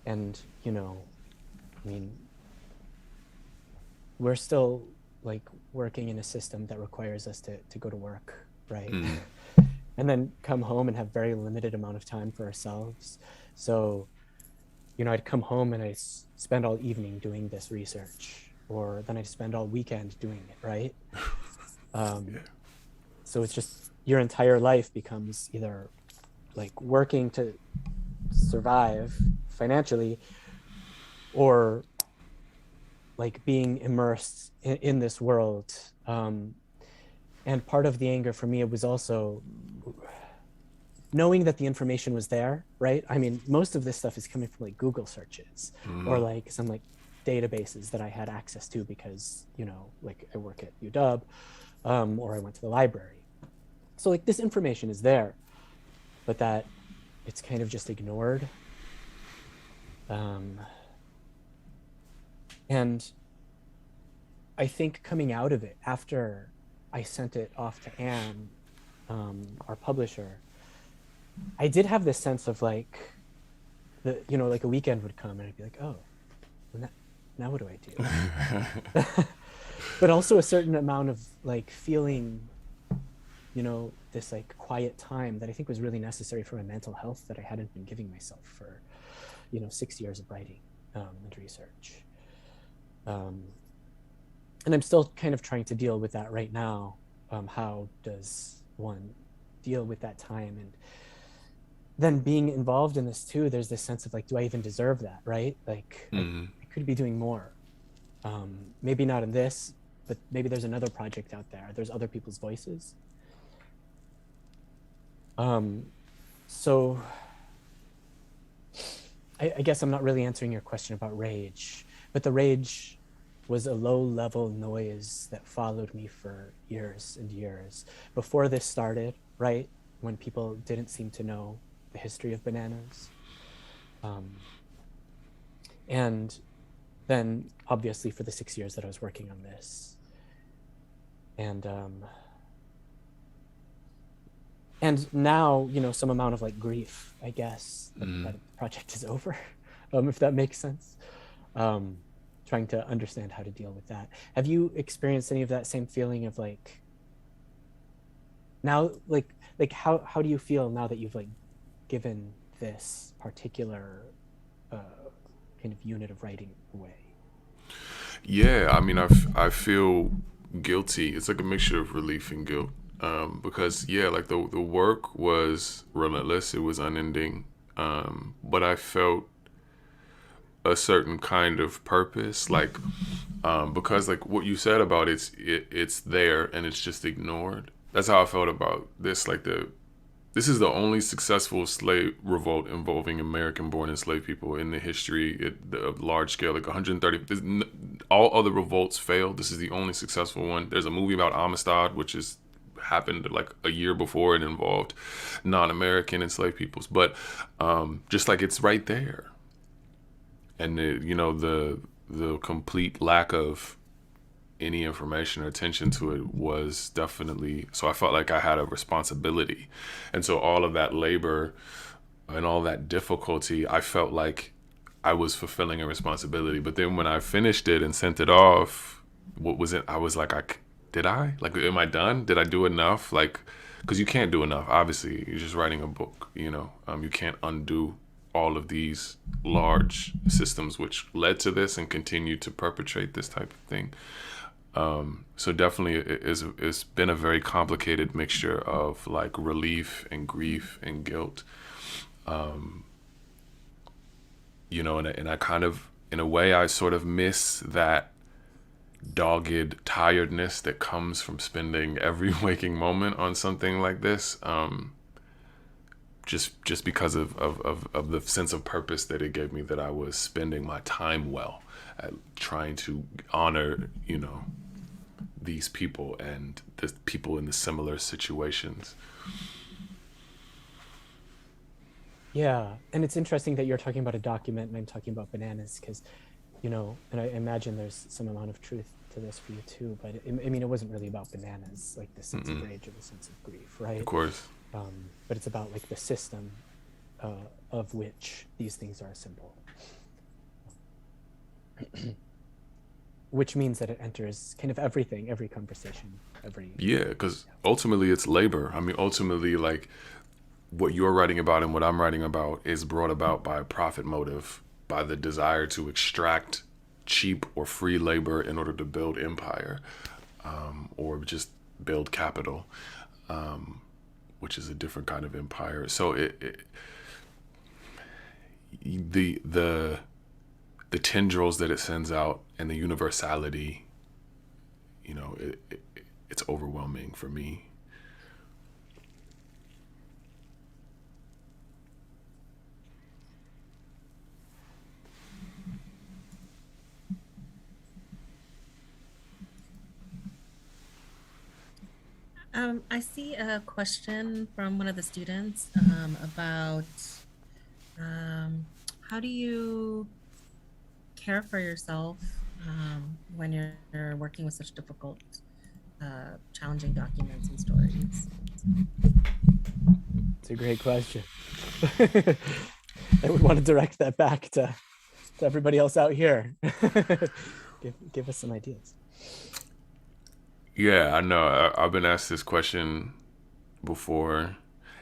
And, you know, I mean, we're still like working in a system that requires us to go to work, right? And then come home and have very limited amount of time for ourselves. So, you know, I'd come home and I spend all evening doing this research, or then I'd spend all weekend doing it, right? So it's just your entire life becomes either like working to survive financially, or like being immersed in this world. And part of the anger for me, it was also knowing that the information was there, right? I mean, most of this stuff is coming from like Google searches or like some like databases that I had access to because, you know, like I work at UW, or I went to the library. So like this information is there, but that it's kind of just ignored. And I think coming out of it, after I sent it off to Anne, our publisher, I did have this sense of like, you know, like a weekend would come and I'd be like, oh, now what do I do? But also a certain amount of like feeling, you know, this like quiet time that I think was really necessary for my mental health that I hadn't been giving myself for, you know, 6 years of writing and research. And I'm still kind of trying to deal with that right now. How does one deal with that time? And then being involved in this too, there's this sense of like, do I even deserve that, right? Like I could be doing more. Maybe not in this, but maybe there's another project out there. There's other people's voices. So I guess I'm not really answering your question about rage, but the rage was a low-level noise that followed me for years and years. Before this started, right, when people didn't seem to know the history of bananas. And then, obviously, for the 6 years that I was working on this. And now, you know, some amount of like grief, I guess, that the project is over, if that makes sense. Trying to understand how to deal with that. Have you experienced any of that same feeling of like, now, like how do you feel now that you've like given this particular kind of unit of writing away? Yeah, I mean, I feel guilty. It's like a mixture of relief and guilt. Because yeah, like the work was relentless. It was unending. But I felt a certain kind of purpose, like because like what you said about it's there and it's just ignored. That's how I felt about this. Like this is the only successful slave revolt involving American-born enslaved people in the history of large scale, like 130. All other revolts failed. This is the only successful one. There's a movie about Amistad, which is happened like a year before and involved non-American enslaved peoples. But just like it's right there. And the complete lack of any information or attention to it was definitely, so I felt like I had a responsibility. And so all of that labor and all that difficulty, I felt like I was fulfilling a responsibility. But then when I finished it and sent it off, what was it? I was like, am I done? Did I do enough? Like, because you can't do enough. Obviously, you're just writing a book, you can't undo all of these large systems which led to this and continue to perpetrate this type of thing. So definitely it's been a very complicated mixture of like relief and grief and guilt. And I kind of, in a way, I sort of miss that dogged tiredness that comes from spending every waking moment on something like this. Just because of the sense of purpose that it gave me, that I was spending my time well at trying to honor, these people and the people in the similar situations. Yeah, and it's interesting that you're talking about a document and I'm talking about bananas, because, and I imagine there's some amount of truth to this for you too, but it wasn't really about bananas, like the sense of rage or the sense of grief, right? Of course. But it's about like the system of which these things are a symbol. Which means that it enters kind of everything, every conversation, Yeah, because ultimately it's labor. I mean, ultimately, like, what you're writing about and what I'm writing about is brought about by a profit motive, by the desire to extract cheap or free labor in order to build empire, or just build capital, which is a different kind of empire. So the tendrils that it sends out and the universality, it's overwhelming for me. I see a question from one of the students about how do you care for yourself when you're working with such difficult, challenging documents and stories? It's a great question. I would want to direct that back to everybody else out here. Give us some ideas. Yeah, I know. I've been asked this question before.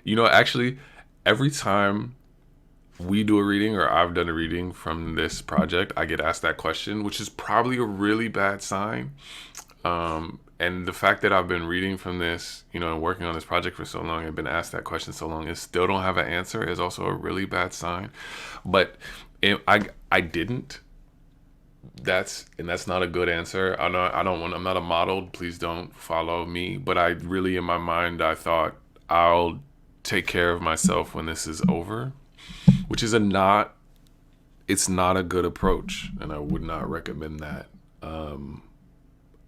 Actually, every time we do a reading or I've done a reading from this project, I get asked that question, which is probably a really bad sign. And the fact that I've been reading from this, and working on this project for so long and been asked that question so long and still don't have an answer is also a really bad sign. But I didn't. That's not a good answer. I'm not a model. Please don't follow me. But I really, in my mind, I thought I'll take care of myself when this is over, which is it's not a good approach, and I would not recommend that.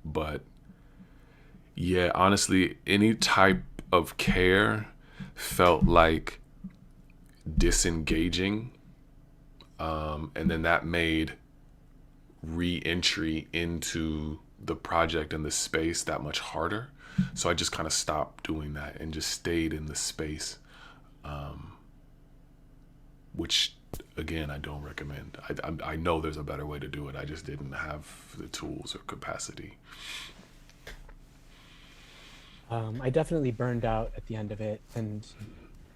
But yeah, honestly, any type of care felt like disengaging, and then that made re-entry into the project and the space that much harder. So I just kind of stopped doing that and just stayed in the space, which again, I don't recommend. I know there's a better way to do it. I just didn't have the tools or capacity. I definitely burned out at the end of it and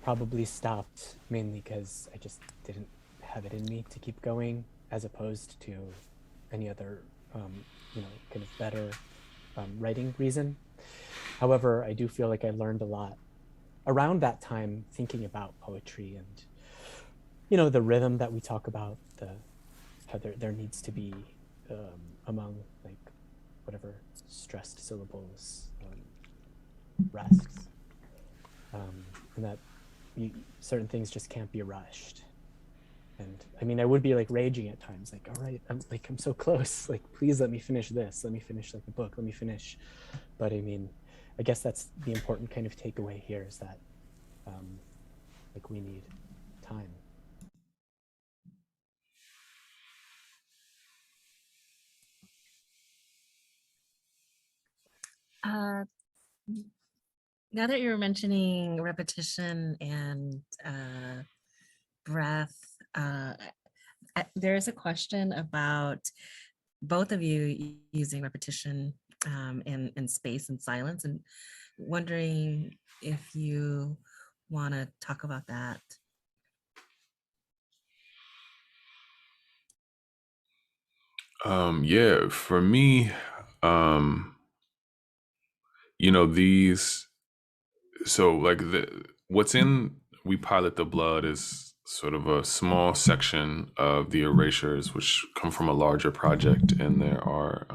probably stopped mainly because I just didn't have it in me to keep going, as opposed to any other, kind of better writing reason. However, I do feel like I learned a lot around that time thinking about poetry and, the rhythm that we talk about, how there needs to be among like whatever stressed syllables, rests, and that certain things just can't be rushed. And I mean, I would be like raging at times, like, all right, I'm so close, like, please let me finish this, let me finish like the book, let me finish. But I mean, I guess that's the important kind of takeaway here, is that like we need time. Uh, now that you're mentioning repetition and breath, there is a question about both of you using repetition and space and silence, and wondering if you want to talk about that. Yeah, for me, you know, so like what's in We Pilot the Blood is sort of a small section of the erasures, which come from a larger project, and there are,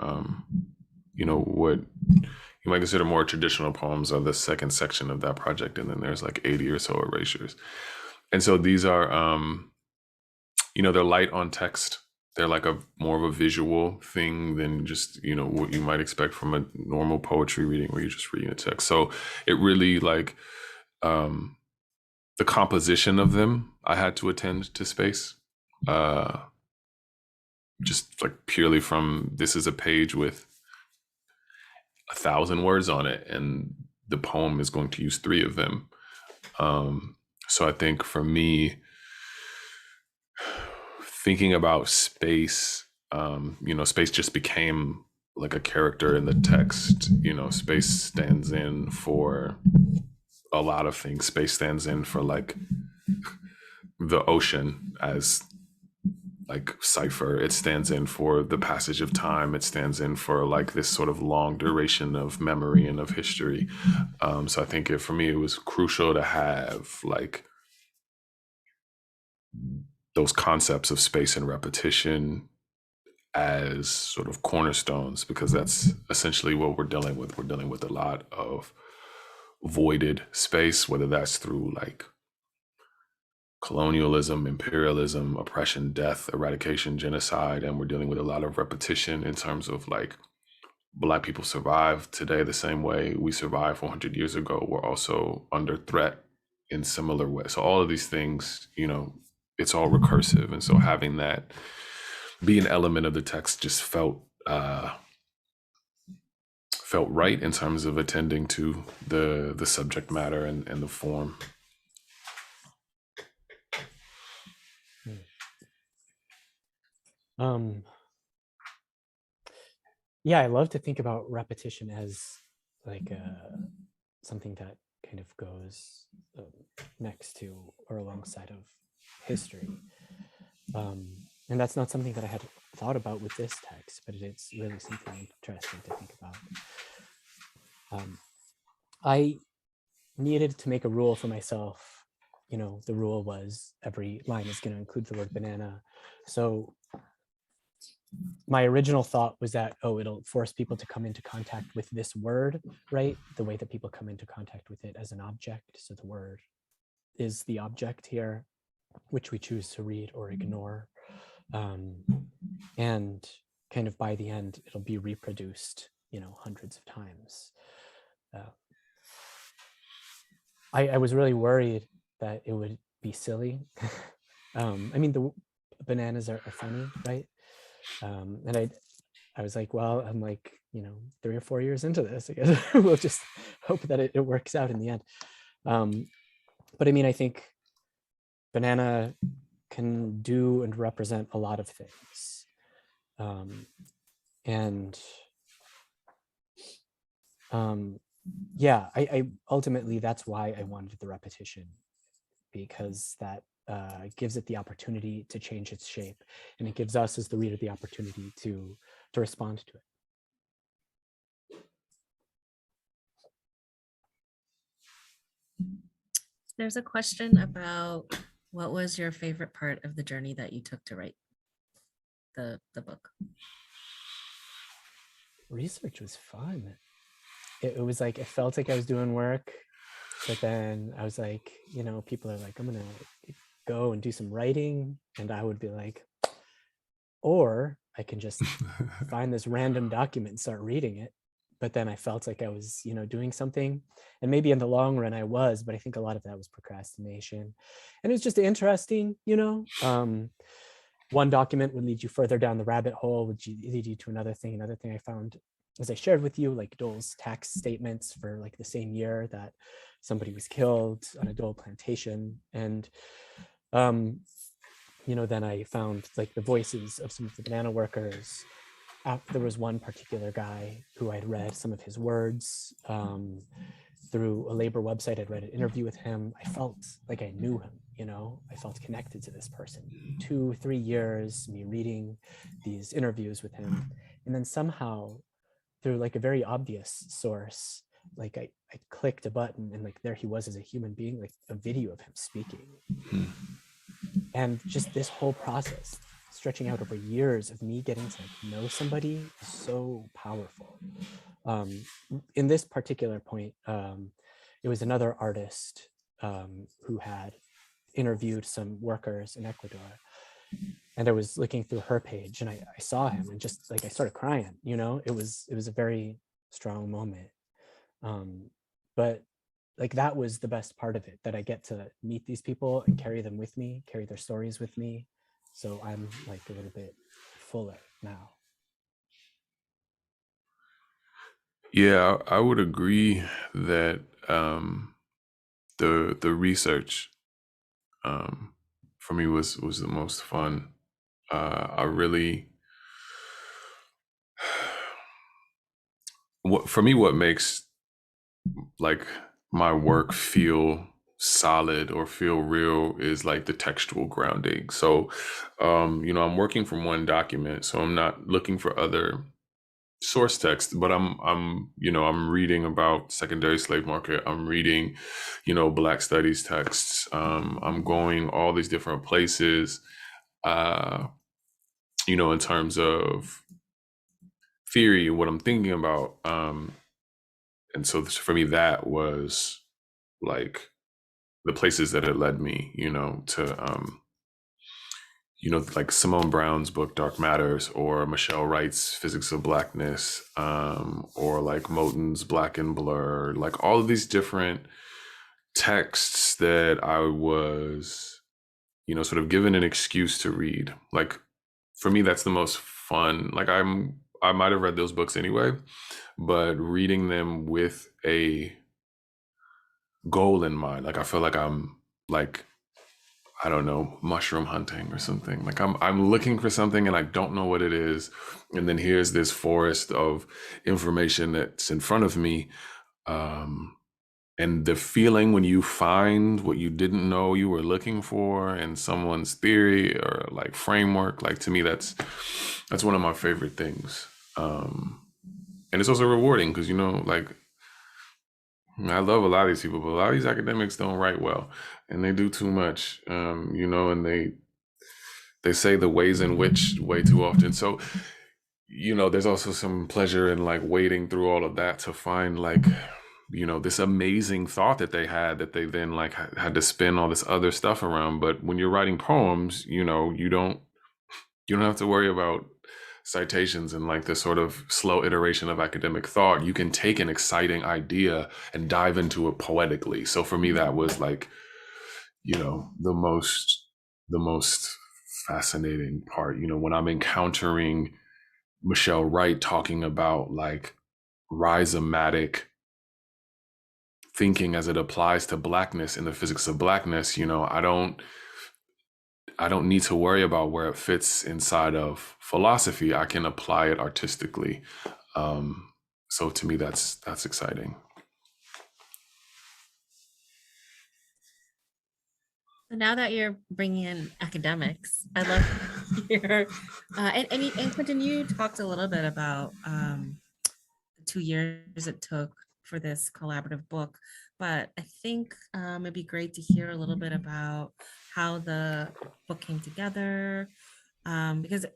you know, what you might consider more traditional poems are the second section of that project, and then there's like 80 or so erasures. And so these are, you know, they're light on text. They're like a more of a visual thing than just, you know, what you might expect from a normal poetry reading where you're just reading a text. So it really like the composition of them, I had to attend to space. Just like purely from, this is a page with 1,000 words on it, and the poem is going to use 3 of them. So I think for me, thinking about space, you know, space just became like a character in the text. You know, space stands in for a lot of things. Space stands in for like the ocean as like cipher. It stands in for the passage of time. It stands in for like this sort of long duration of memory and of history. So I think for me, it was crucial to have like those concepts of space and repetition as sort of cornerstones, because that's essentially what we're dealing with. We're dealing with a lot of voided space, whether that's through like colonialism, imperialism, oppression, death, eradication, genocide, and we're dealing with a lot of repetition in terms of like Black people survive today the same way we survived 400 years ago. We're also under threat in similar ways. So all of these things, you know, it's all recursive, and so having that be an element of the text just felt right in terms of attending to the subject matter and the form. Yeah, I love to think about repetition as like something that kind of goes next to or alongside of history. And that's not something that I had thought about with this text, but it's really something interesting to think about. I needed to make a rule for myself. You know, the rule was every line is going to include the word banana. So my original thought was that, oh, it'll force people to come into contact with this word, right? The way that people come into contact with it as an object. So the word is the object here, which we choose to read or ignore. And kind of by the end, it'll be reproduced, you know, hundreds of times. I was really worried that it would be silly. I mean, the bananas are funny, right? And I was like, well, I'm like, you know, 3 or 4 years into this, I guess we'll just hope that it works out in the end. But I mean, I think banana can do and represent a lot of things. Yeah, I ultimately, that's why I wanted the repetition, because that gives it the opportunity to change its shape, and it gives us as the reader the opportunity to respond to it. There's a question about what was your favorite part of the journey that you took to write the book? Research was fun. It was like, it felt like I was doing work, but then I was like, you know, people are like, I'm gonna go and do some writing, and I would be like, or I can just find this random document and start reading it. but then I felt like I was, doing something, and maybe in the long run I was, but I think a lot of that was procrastination. And it was just interesting, one document would lead you further down the rabbit hole, would lead you to another thing. Another thing I found, as I shared with you, like Dole's tax statements for like the same year that somebody was killed on a Dole plantation. And then I found like the voices of some of the banana workers. There was one particular guy who I'd read some of his words through a labor website. I'd read an interview with him. I felt like I knew him, I felt connected to this person. 2-3 years, me reading these interviews with him. And then somehow through like a very obvious source, like I clicked a button and like there he was as a human being, like a video of him speaking. And just this whole process stretching out over years of me getting to know somebody is so powerful. In this particular point, it was another artist who had interviewed some workers in Ecuador, and I was looking through her page and I saw him and just like I started crying. It was a very strong moment. But like that was the best part of it, that I get to meet these people and carry them with me, carry their stories with me. So I'm like a little bit fuller now. Yeah, I would agree that the research for me was the most fun. I really, what makes like my work feel solid or feel real is like the textual grounding. So I'm working from one document, so I'm not looking for other source text, but I'm reading about secondary slave market. I'm reading, Black studies texts. I'm going all these different places, in terms of theory, what I'm thinking about. And so for me, that was like the places that it led me, to, like Simone Brown's book, Dark Matters, or Michelle Wright's Physics of Blackness, or like Moten's Black and Blur, like all of these different texts that I was, sort of given an excuse to read. Like for me, that's the most fun. Like I might have read those books anyway, but reading them with a goal in mind, like I feel like I'm like, I don't know, mushroom hunting or something. Like I'm looking for something and I don't know what it is. And then here's this forest of information that's in front of me. And the feeling when you find what you didn't know you were looking for in someone's theory or like framework, like to me, that's one of my favorite things. And it's also rewarding because, like I love a lot of these people, but a lot of these academics don't write well and they do too much, and they say the ways in which way too often. So, there's also some pleasure in like wading through all of that to find like, this amazing thought that they had that they then like had to spin all this other stuff around. But when you're writing poems, you don't have to worry about citations and like this sort of slow iteration of academic thought. You can take an exciting idea and dive into it poetically. So for me, that was like, the most fascinating part, when I'm encountering Michelle Wright talking about like rhizomatic thinking as it applies to Blackness in the physics of Blackness. I don't need to worry about where it fits inside of philosophy. I can apply it artistically. So to me, that's exciting. So now that you're bringing in academics, I'd love to hear, and Quentin, you talked a little bit about the 2 years it took for this collaborative book, but I think it'd be great to hear a little bit about how the book came together, because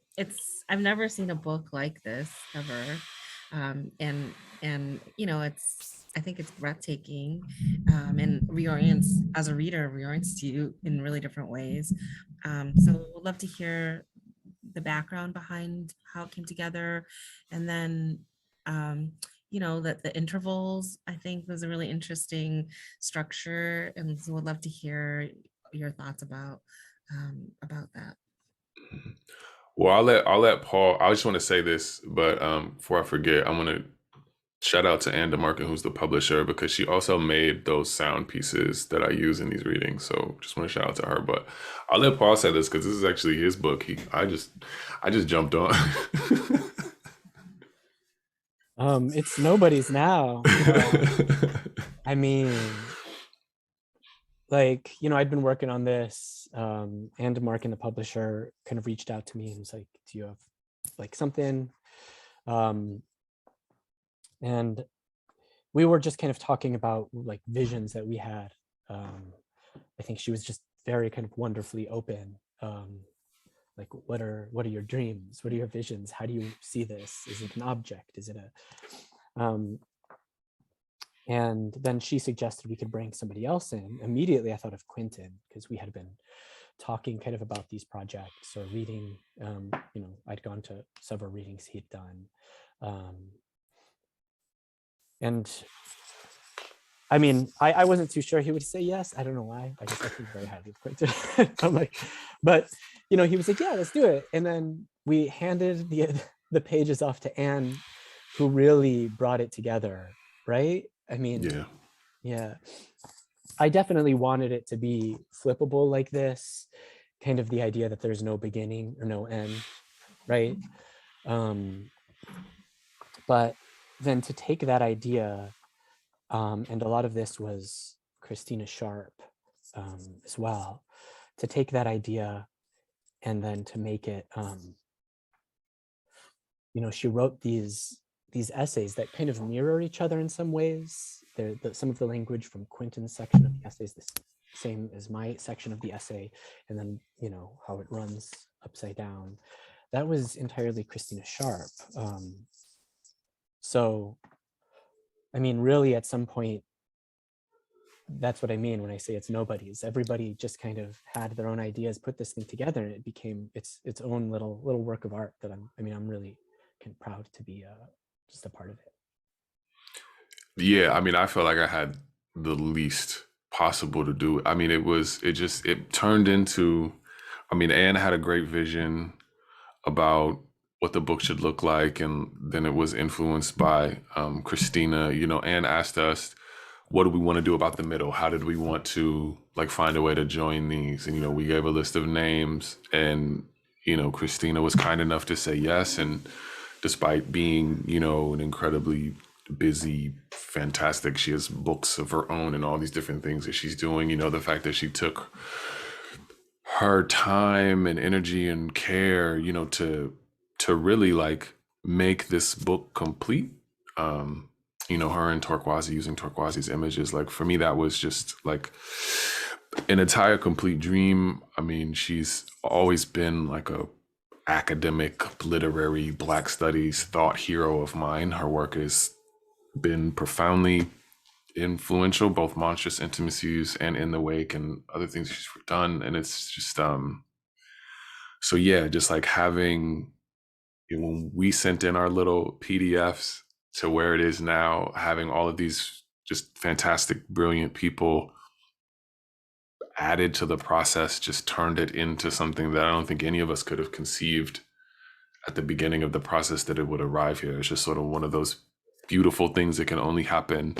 I've never seen a book like this ever, and I think it's breathtaking, and reorients as a reader, reorients you in really different ways. So we'd love to hear the background behind how it came together, and then that the intervals, I think, was a really interesting structure, and so would love to hear your thoughts about that. Well, I'll let Paul. I just want to say this, but before I forget, I'm gonna shout out to Anne DeMarkin, who's the publisher, because she also made those sound pieces that I use in these readings. So just want to shout out to her. But I'll let Paul say this because this is actually his book. I just jumped on. It's nobody's now. I mean, like, I'd been working on this, and Mark, the publisher, kind of reached out to me and was like, do you have like something? And we were just kind of talking about like visions that we had. I think she was just very kind of wonderfully open. Like, what are your dreams? What are your visions? How do you see this? Is it an object? Is it a and then she suggested we could bring somebody else in. Immediately, I thought of Quenton, because we had been talking kind of about these projects or reading. I'd gone to several readings he'd done. And I mean, I wasn't too sure he would say yes. I don't know why. I guess I think very highly of Quenton. I'm like, but he was like, yeah, let's do it. And then we handed the pages off to Anne, who really brought it together, right? I mean, yeah. I definitely wanted it to be flippable like this, kind of the idea that there's no beginning or no end, right? But then to take that idea, and a lot of this was Christina Sharpe as well, to take that idea and then to make it, she wrote these essays that kind of mirror each other in some ways. Some of the language from Quenton's section of the essay is the same as my section of the essay, and then how it runs upside down. That was entirely Christina Sharpe. So, I mean, really, at some point, that's what I mean when I say it's nobody's. Everybody just kind of had their own ideas, put this thing together, and it became its own little work of art that I'm really kind of proud to be just a part of it. Yeah, I mean, I felt like I had the least possible to do. I mean, it turned into, I mean, Anne had a great vision about what the book should look like, and then it was influenced by Christina. Anne asked us, what do we want to do about the middle? How did we want to like find a way to join these? And we gave a list of names, and Christina was kind enough to say yes. And despite being an incredibly busy, fantastic, she has books of her own and all these different things that she's doing. The fact that she took her time and energy and care, to really like make this book complete. Her and Torkwase, using Torkwase's images, like for me, that was just like an entire complete dream. I mean, she's always been like a academic, literary, Black studies thought hero of mine. Her work has been profoundly influential, both Monstrous Intimacies and In the Wake and other things she's done. And it's just so yeah, just like having, when we sent in our little PDFs to where it is now, having all of these just fantastic, brilliant people added to the process, just turned it into something that I don't think any of us could have conceived at the beginning of the process that it would arrive here. It's just sort of one of those beautiful things that can only happen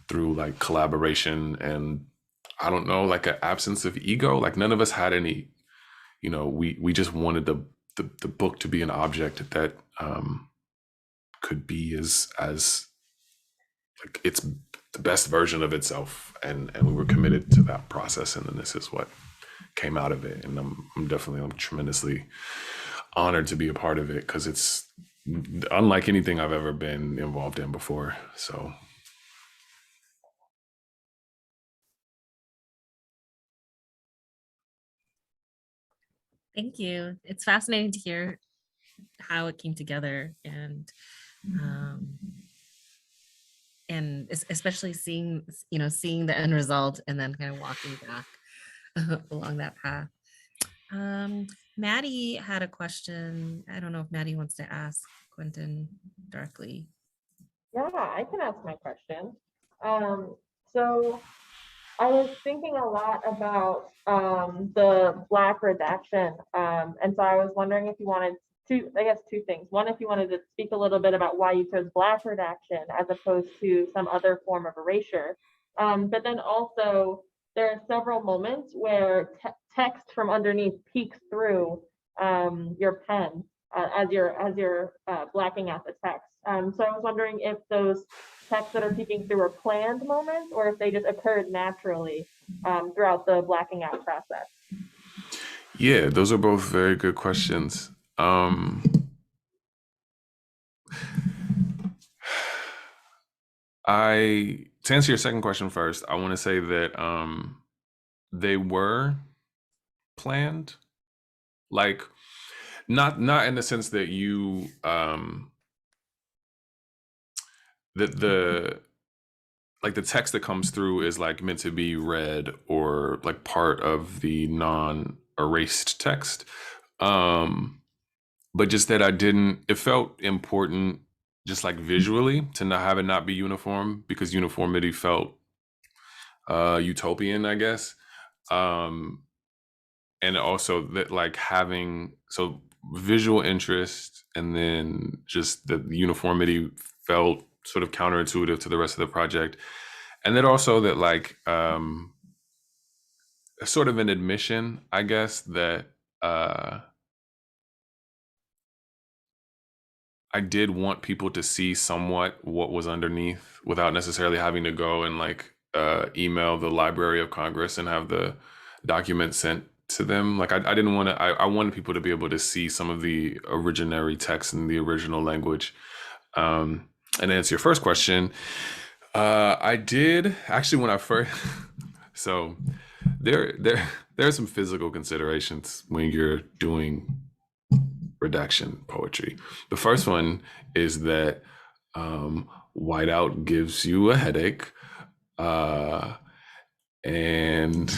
through like collaboration and, I don't know, like an absence of ego. Like none of us had any, we just wanted the book to be an object that could be as like it's the best version of itself, and we were committed to that process, and then this is what came out of it. And I'm tremendously honored to be a part of it, because it's unlike anything I've ever been involved in before. So Thank you. It's fascinating to hear how it came together, and especially seeing the end result and then kind of walking back along that path. Maddie had a question. I don't know if Maddie wants to ask Quenton directly. Yeah, I can ask my question. So I was thinking a lot about the Black redaction. And so I was wondering if you wanted I guess two things. One, if you wanted to speak a little bit about why you chose Black redaction as opposed to some other form of erasure. But then also, there are several moments where text from underneath peeks through your pen as you're blacking out the text. So I was wondering if those texts that are peeking through are planned moments or if they just occurred naturally throughout the blacking out process. Yeah, those are both very good questions. To answer your second question first, I want to say that they were planned, like not in the sense that you that the like the text that comes through is like meant to be read or like part of the non-erased text. But just that it felt important just like visually to not have it not be uniform because uniformity felt utopian, I guess. Um, and also that like having visual interest and then just the uniformity felt sort of counterintuitive to the rest of the project. And then also that like sort of an admission, I guess, that I did want people to see somewhat what was underneath without necessarily having to go and like email the Library of Congress and have the document sent to them. Like I didn't want to. I wanted people to be able to see some of the originary text in the original language. And to answer your first question, I did actually when I first. So there are some physical considerations when you're doing redaction poetry. The first one is that whiteout gives you a headache, and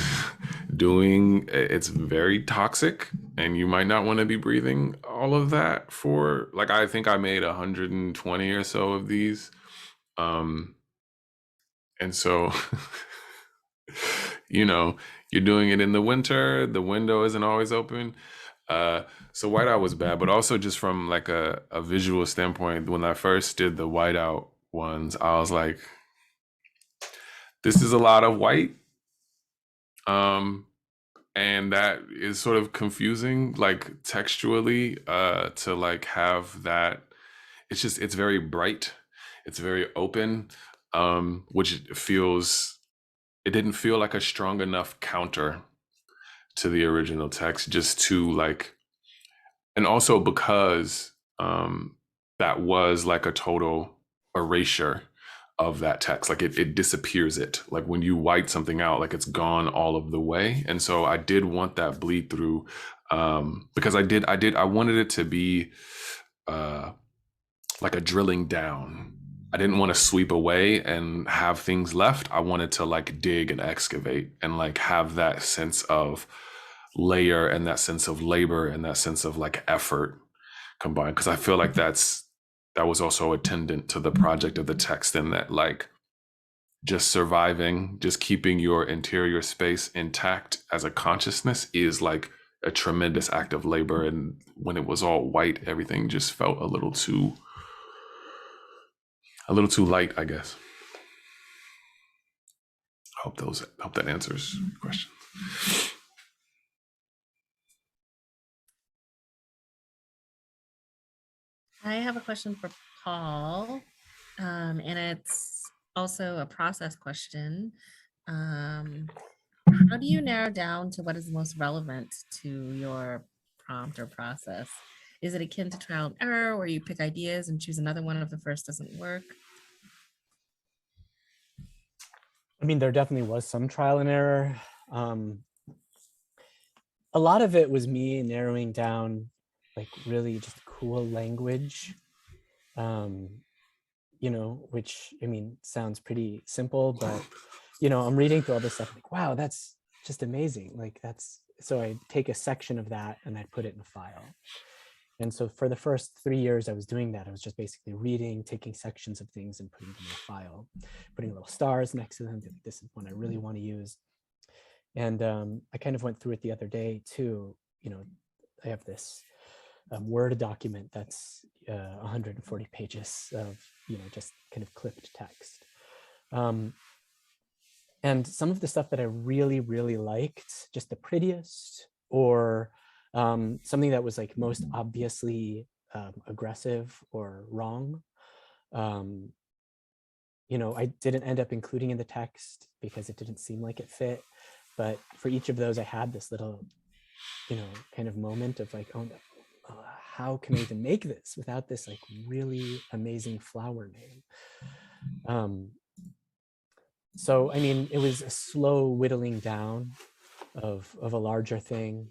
it's very toxic, and you might not want to be breathing all of that for like I think I made 120 or so of these, and so you're doing it in the winter, the window isn't always open. So whiteout was bad, but also just from like a visual standpoint, when I first did the whiteout ones, I was like, this is a lot of white. And that is sort of confusing, like textually, to like have that. It's very bright. It's very open, which it didn't feel like a strong enough counter to the original text just to like, and also because that was like a total erasure of that text. Like it disappears it. Like when you white something out, like it's gone all of the way. And so I did want that bleed through because I wanted it to be like a drilling down. I didn't want to sweep away and have things left. I wanted to like dig and excavate and like have that sense of layer and that sense of labor and that sense of like effort combined. Because I feel like that was also attendant to the project of the text, and that like just surviving, just keeping your interior space intact as a consciousness is like a tremendous act of labor. And when it was all white, everything just felt a little too light, I guess. I hope that answers your question. I have a question for Paul, and it's also a process question. How do you narrow down to what is most relevant to your prompt or process? Is it akin to trial and error, where you pick ideas and choose another one if the first doesn't work? I mean, there definitely was some trial and error. A lot of it was me narrowing down like really just cool language, which I mean sounds pretty simple, but I'm reading through all this stuff like, wow, that's just amazing. Like so I take a section of that and I put it in a file. And so for the first 3 years I was doing that, I was just basically reading, taking sections of things and putting them in a file, putting little stars next to them. This is one I really want to use. And I kind of went through it the other day too. You know, I have this Word document that's 140 pages of, you know, just kind of clipped text. And some of the stuff that I really, really liked, just the prettiest, or something that was like most obviously aggressive or wrong, you know, I didn't end up including in the text because it didn't seem like it fit. But for each of those, I had this little, you know, kind of moment of like, oh, how can I even make this without this like really amazing flower name? So, I mean, it was a slow whittling down of a larger thing.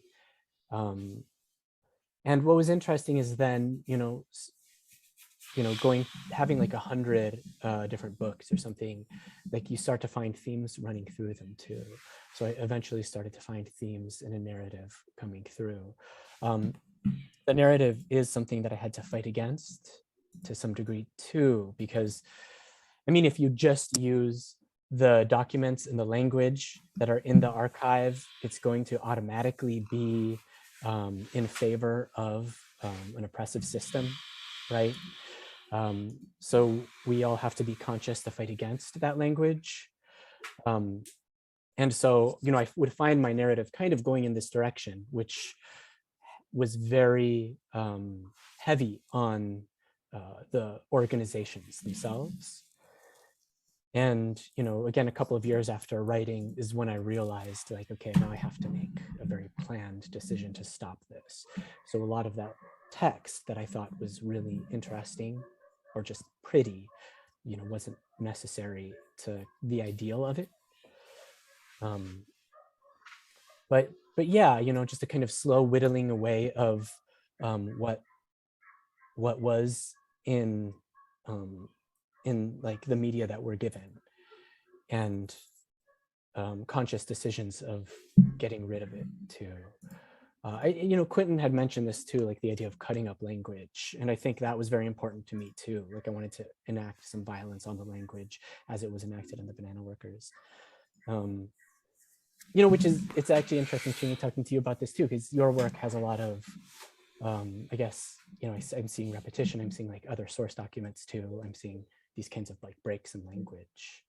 And what was interesting is then, having like 100 different books or something, like you start to find themes running through them too. So I eventually started to find themes in a narrative coming through. The narrative is something that I had to fight against to some degree too, because I mean, if you just use the documents and the language that are in the archive, it's going to automatically be in favor of an oppressive system, right? So we all have to be conscious to fight against that language. And so, you know, I would find my narrative kind of going in this direction, which was very heavy on the organizations themselves. And, you know, again, a couple of years after writing is when I realized like, okay, now I have to make a very planned decision to stop this. So a lot of that text that I thought was really interesting or just pretty, you know, wasn't necessary to the ideal of it. But yeah, you know, just a kind of slow whittling away of what was in like the media that we're given, and conscious decisions of getting rid of it too. You know, Quenton had mentioned this too, like the idea of cutting up language. And I think that was very important to me too. Like I wanted to enact some violence on the language as it was enacted in the Banana Workers. You know, which is, it's actually interesting to me talking to you about this too, because your work has a lot of, I guess, you know, I'm seeing repetition, I'm seeing like other source documents too. I'm seeing these kinds of like breaks in language.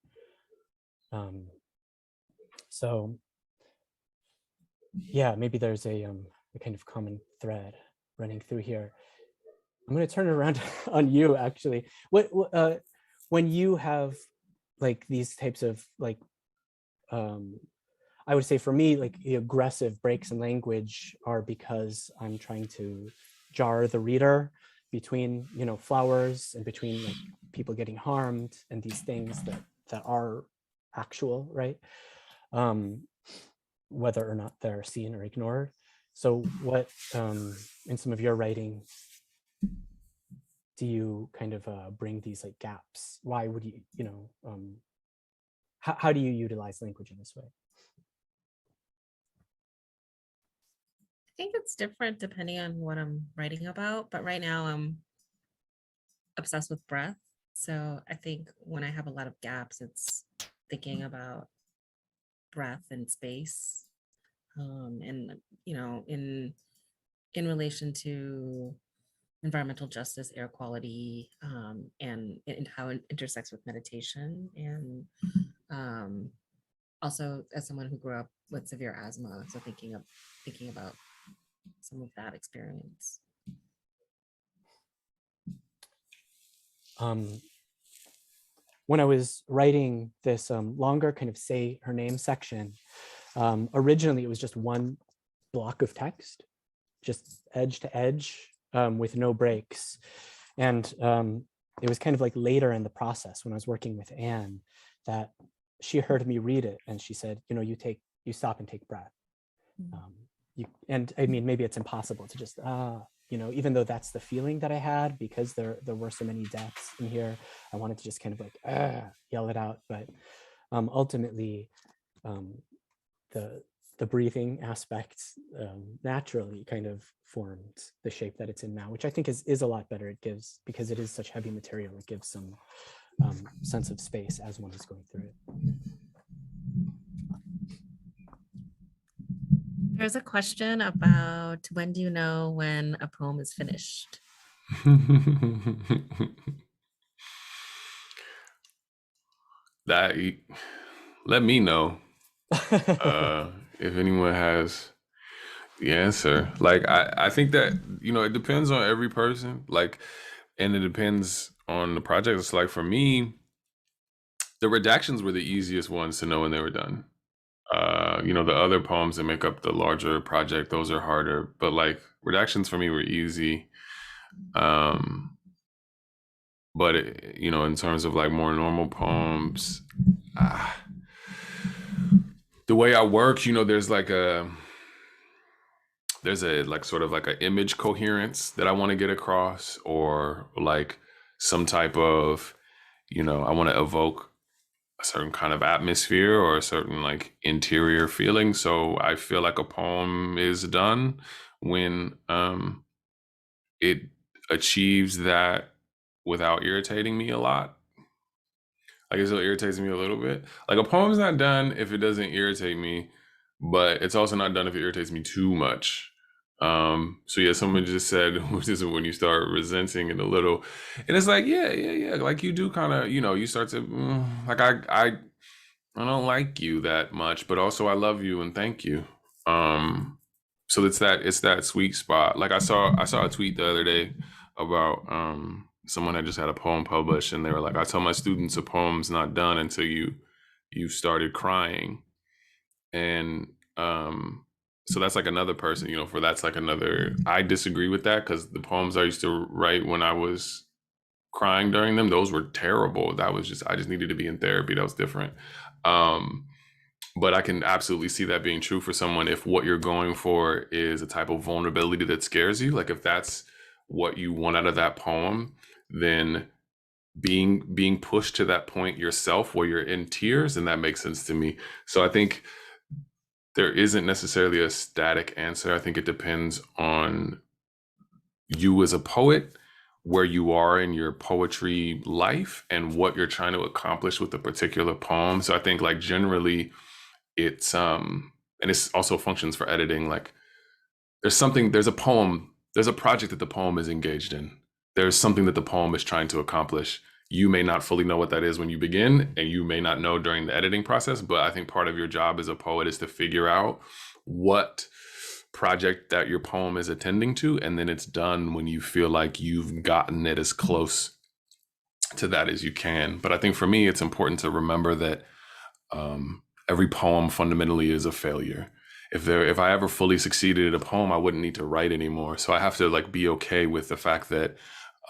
So yeah, maybe there's a kind of common thread running through here. I'm going to turn it around on you actually. When you have like these types of like, I would say for me, like the aggressive breaks in language are because I'm trying to jar the reader between, you know, flowers and between like people getting harmed and these things that are actual, right? Whether or not they're seen or ignored. So what, in some of your writing, do you kind of bring these like gaps? Why would you, you know, how do you utilize language in this way? I think it's different depending on what I'm writing about, but right now I'm obsessed with breath. So I think when I have a lot of gaps, it's thinking about breath and space. And you know, in relation to environmental justice, air quality, and how it intersects with meditation. And also as someone who grew up with severe asthma, so thinking about some of that experience. When I was writing this longer kind of say her name section, originally it was just one block of text, just edge to edge with no breaks. And it was kind of like later in the process when I was working with Anne that she heard me read it and she said, you know, you stop and take breath. And I mean, maybe it's impossible to just, you know, even though that's the feeling that I had because there were so many deaths in here, I wanted to just kind of like yell it out. But ultimately, the the breathing aspect naturally kind of formed the shape that it's in now, which I think is a lot better. It gives, because it is such heavy material, it gives some sense of space as one is going through it. There's a question about when do you know when a poem is finished? That let me know if anyone has the answer. Like I think that, you know, it depends on every person. Like, and it depends on the project. It's like for me, the redactions were the easiest ones to know when they were done. You know, the other poems that make up the larger project, those are harder. But like redactions for me were easy. But it, you know, in terms of like more normal poems, the way I work, you know, there's a like sort of like an image coherence that I want to get across, or like some type of, you know, I want to evoke a certain kind of atmosphere or a certain like interior feeling. So I feel like a poem is done when it achieves that without irritating me a lot. Like it still irritates me a little bit. Like a poem's not done if it doesn't irritate me, but it's also not done if it irritates me too much. So yeah, someone just said, which is when you start resenting it a little, and it's like, yeah. Like you do kind of, you know, you start to like I don't like you that much, but also I love you and thank you. So it's that sweet spot. Like I saw a tweet the other day about someone had just had a poem published, and they were like, I tell my students a poem's not done until you started crying. And so that's like another person, you know, for that's like another, I disagree with that, because the poems I used to write when I was crying during them, those were terrible. That was just, I just needed to be in therapy. That was different. But I can absolutely see that being true for someone if what you're going for is a type of vulnerability that scares you. Like if that's what you want out of that poem, then being pushed to that point yourself where you're in tears, and that makes sense to me. So I think there isn't necessarily a static answer. I think it depends on you as a poet, where you are in your poetry life, and what you're trying to accomplish with a particular poem. So I think like generally it's and it also functions for editing. Like there's a poem, there's a project that the poem is engaged in. There's something that the poem is trying to accomplish. You may not fully know what that is when you begin, and you may not know during the editing process, but I think part of your job as a poet is to figure out what project that your poem is attending to, and then it's done when you feel like you've gotten it as close to that as you can. But I think for me, it's important to remember that every poem fundamentally is a failure. If I ever fully succeeded at a poem, I wouldn't need to write anymore. So I have to like be okay with the fact that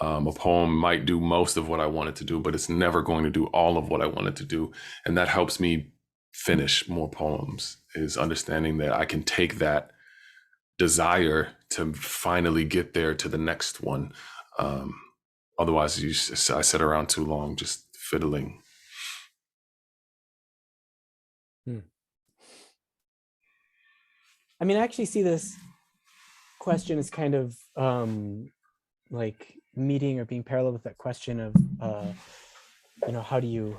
a poem might do most of what I want it to do, but it's never going to do all of what I want it to do. And that helps me finish more poems, is understanding that I can take that desire to finally get there to the next one. Otherwise, I sit around too long just fiddling. I mean, I actually see this question as kind of like meeting or being parallel with that question of, you know, how do you,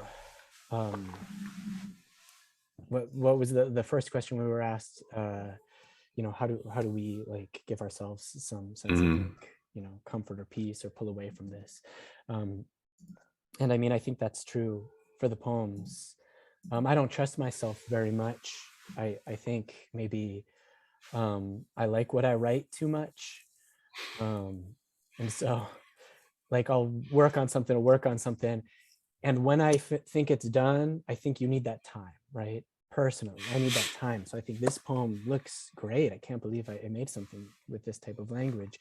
what was the first question we were asked? You know, how do we like give ourselves some sense of like, you know, comfort or peace, or pull away from this? And I mean, I think that's true for the poems. I don't trust myself very much. I think maybe I like what I write too much. And so like I'll work on something. And when I think it's done, I think you need that time, right? Personally, I need that time. So I think this poem looks great. I can't believe I made something with this type of language.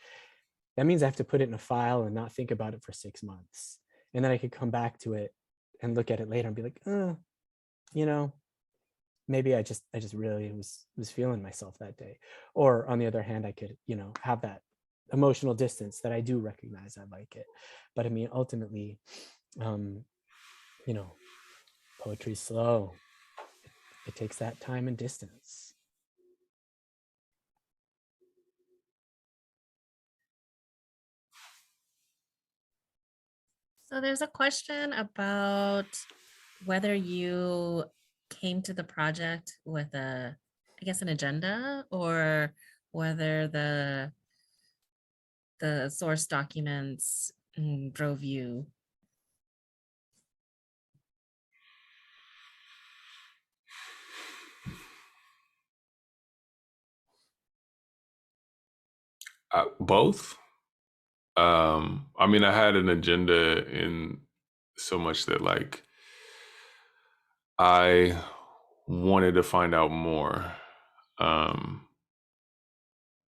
That means I have to put it in a file and not think about it for 6 months. And then I could come back to it and look at it later and be like, you know, maybe I just really was feeling myself that day. Or on the other hand, I could, you know, have that emotional distance that I do recognize I like it. But I mean, ultimately, you know, poetry's slow. It takes that time and distance. So there's a question about whether you came to the project with I guess, an agenda, or whether the source documents drove you. Both. I mean, I had an agenda in so much that like I wanted to find out more. I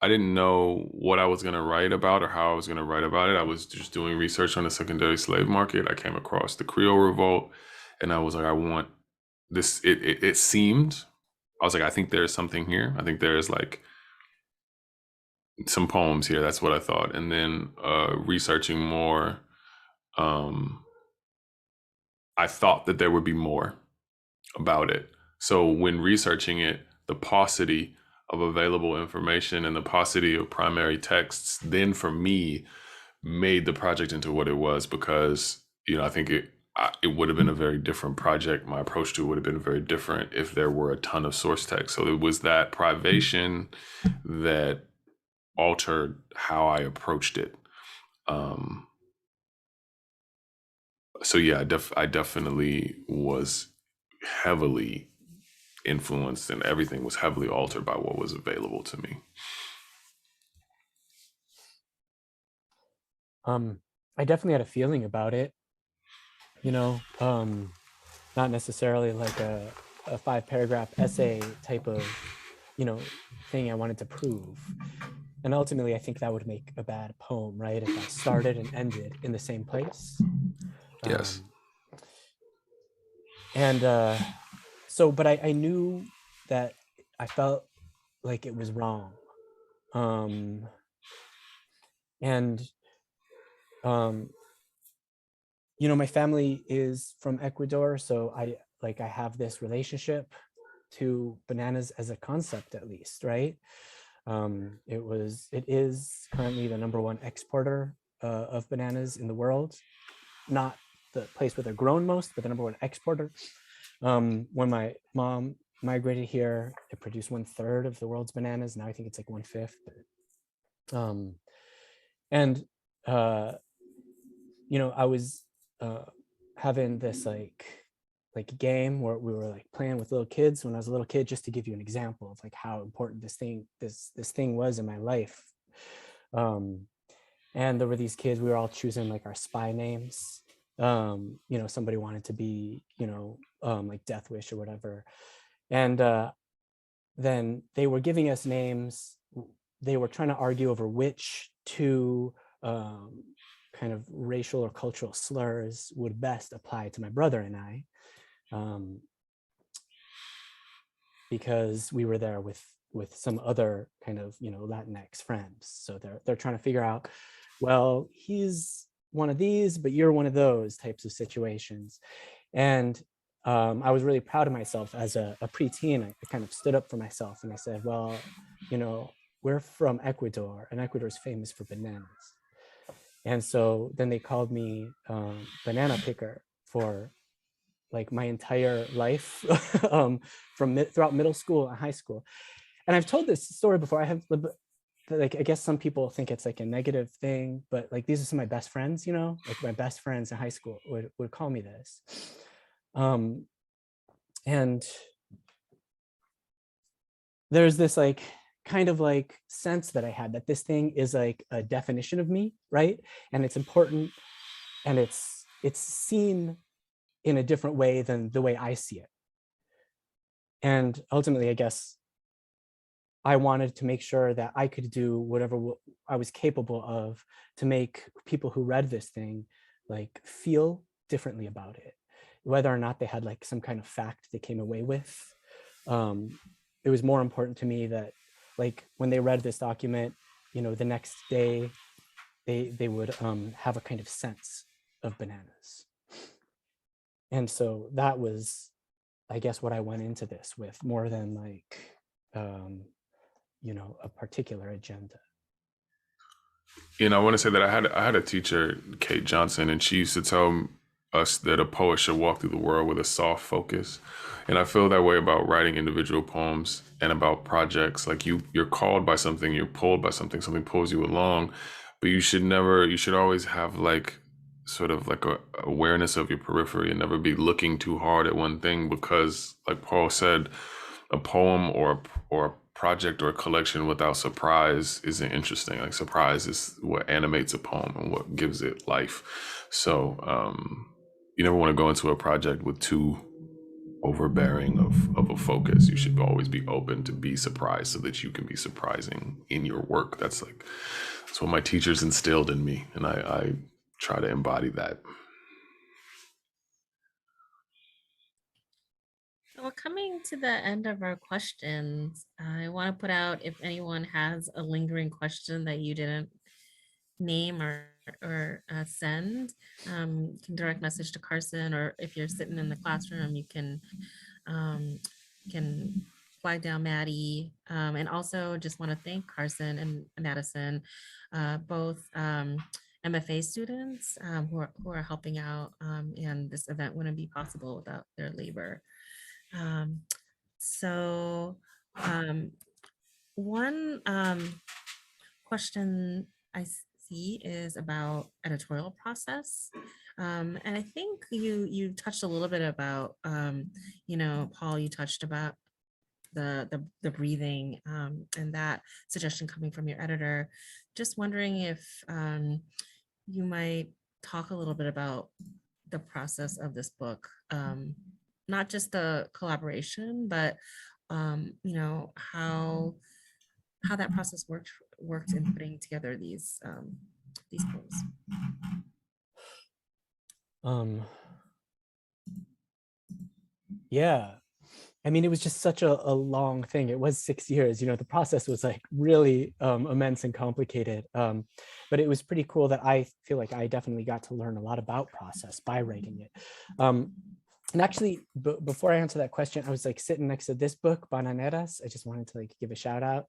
didn't know what I was going to write about or how I was going to write about it. I was just doing research on the secondary slave market. I came across the Creole revolt, and I was like, I want this. It seemed, I was like, I think there's something here. I think there's like some poems here. That's what I thought. And then researching more, I thought that there would be more about it. So when researching it, the paucity of available information and the paucity of primary texts, then for me, made the project into what it was, because, you know, I think it would have been a very different project. My approach to it would have been very different if there were a ton of source text. So it was that privation that altered how I approached it. So yeah, I definitely was heavily influenced, and everything was heavily altered by what was available to me. I definitely had a feeling about it, you know, not necessarily like a 5-paragraph essay type of, you know, thing I wanted to prove. And ultimately, I think that would make a bad poem, right? If I started and ended in the same place. Yes. And so, but I knew that I felt like it was wrong. And you know, my family is from Ecuador, so I have this relationship to bananas as a concept, at least, right? It is currently the #1 exporter of bananas in the world, not the place where they're grown most, but the #1 exporter. When my mom migrated here, it produced 1/3 of the world's bananas. Now I think it's like 1/5. And you know, I was having this like game where we were like playing with little kids when I was a little kid, just to give you an example of like how important this thing was in my life. And there were these kids, we were all choosing like our spy names. You know, somebody wanted to be, you know, like Death Wish or whatever. And then they were giving us names. They were trying to argue over which two kind of racial or cultural slurs would best apply to my brother and I, because we were there with some other kind of, you know, Latinx friends. So they're trying to figure out, well, he's one of these, but you're one of those types of situations. And I was really proud of myself as a preteen. I kind of stood up for myself and I said, well, you know, we're from Ecuador, and Ecuador is famous for bananas. And so then they called me banana picker for like my entire life, throughout middle school and high school. And I've told this story before. I have, like, I guess some people think it's like a negative thing, but like these are some of my best friends, you know, like my best friends in high school would call me this. And there's this like kind of like sense that I had that this thing is like a definition of me, right? And it's important, and it's seen in a different way than the way I see it. And ultimately, I guess I wanted to make sure that I could do whatever I was capable of to make people who read this thing like feel differently about it, whether or not they had like some kind of fact they came away with. It was more important to me that like when they read this document, you know, the next day they would have a kind of sense of bananas. And so that was, I guess, what I went into this with, more than like, you know, a particular agenda. You know, I want to say that I had a teacher, Kate Johnson, and she used to tell us that a poet should walk through the world with a soft focus. And I feel that way about writing individual poems and about projects. Like you're called by something, you're pulled by something, something pulls you along, but you should always have like sort of like a awareness of your periphery and never be looking too hard at one thing because, like Paul said, a poem or a project or a collection without surprise isn't interesting. Like surprise is what animates a poem and what gives it life. So you never want to go into a project with too overbearing of a focus. You should always be open to be surprised so that you can be surprising in your work. That's what my teachers instilled in me, and I try to embody that. Well, coming to the end of our questions, I want to put out if anyone has a lingering question that you didn't name or send, you can direct message to Carson, or if you're sitting in the classroom, you um, can flag down Maddie. And also just want to thank Carson and Madison, both MFA students who are helping out, and this event wouldn't be possible without their labor. Um, so one question I see is about editorial process. And I think you touched a little bit about, Paul, you touched about the breathing, and that suggestion coming from your editor. Just wondering if you might talk a little bit about the process of this book, not just the collaboration, but how that process worked in putting together these poems. Yeah, I mean, it was just such a long thing. It was 6 years, the process was like really immense and complicated. But it was pretty cool that I feel like I definitely got to learn a lot about process by writing it. And actually, before I answer that question, I was like sitting next to this book, Bananeras. I just wanted to like give a shout out,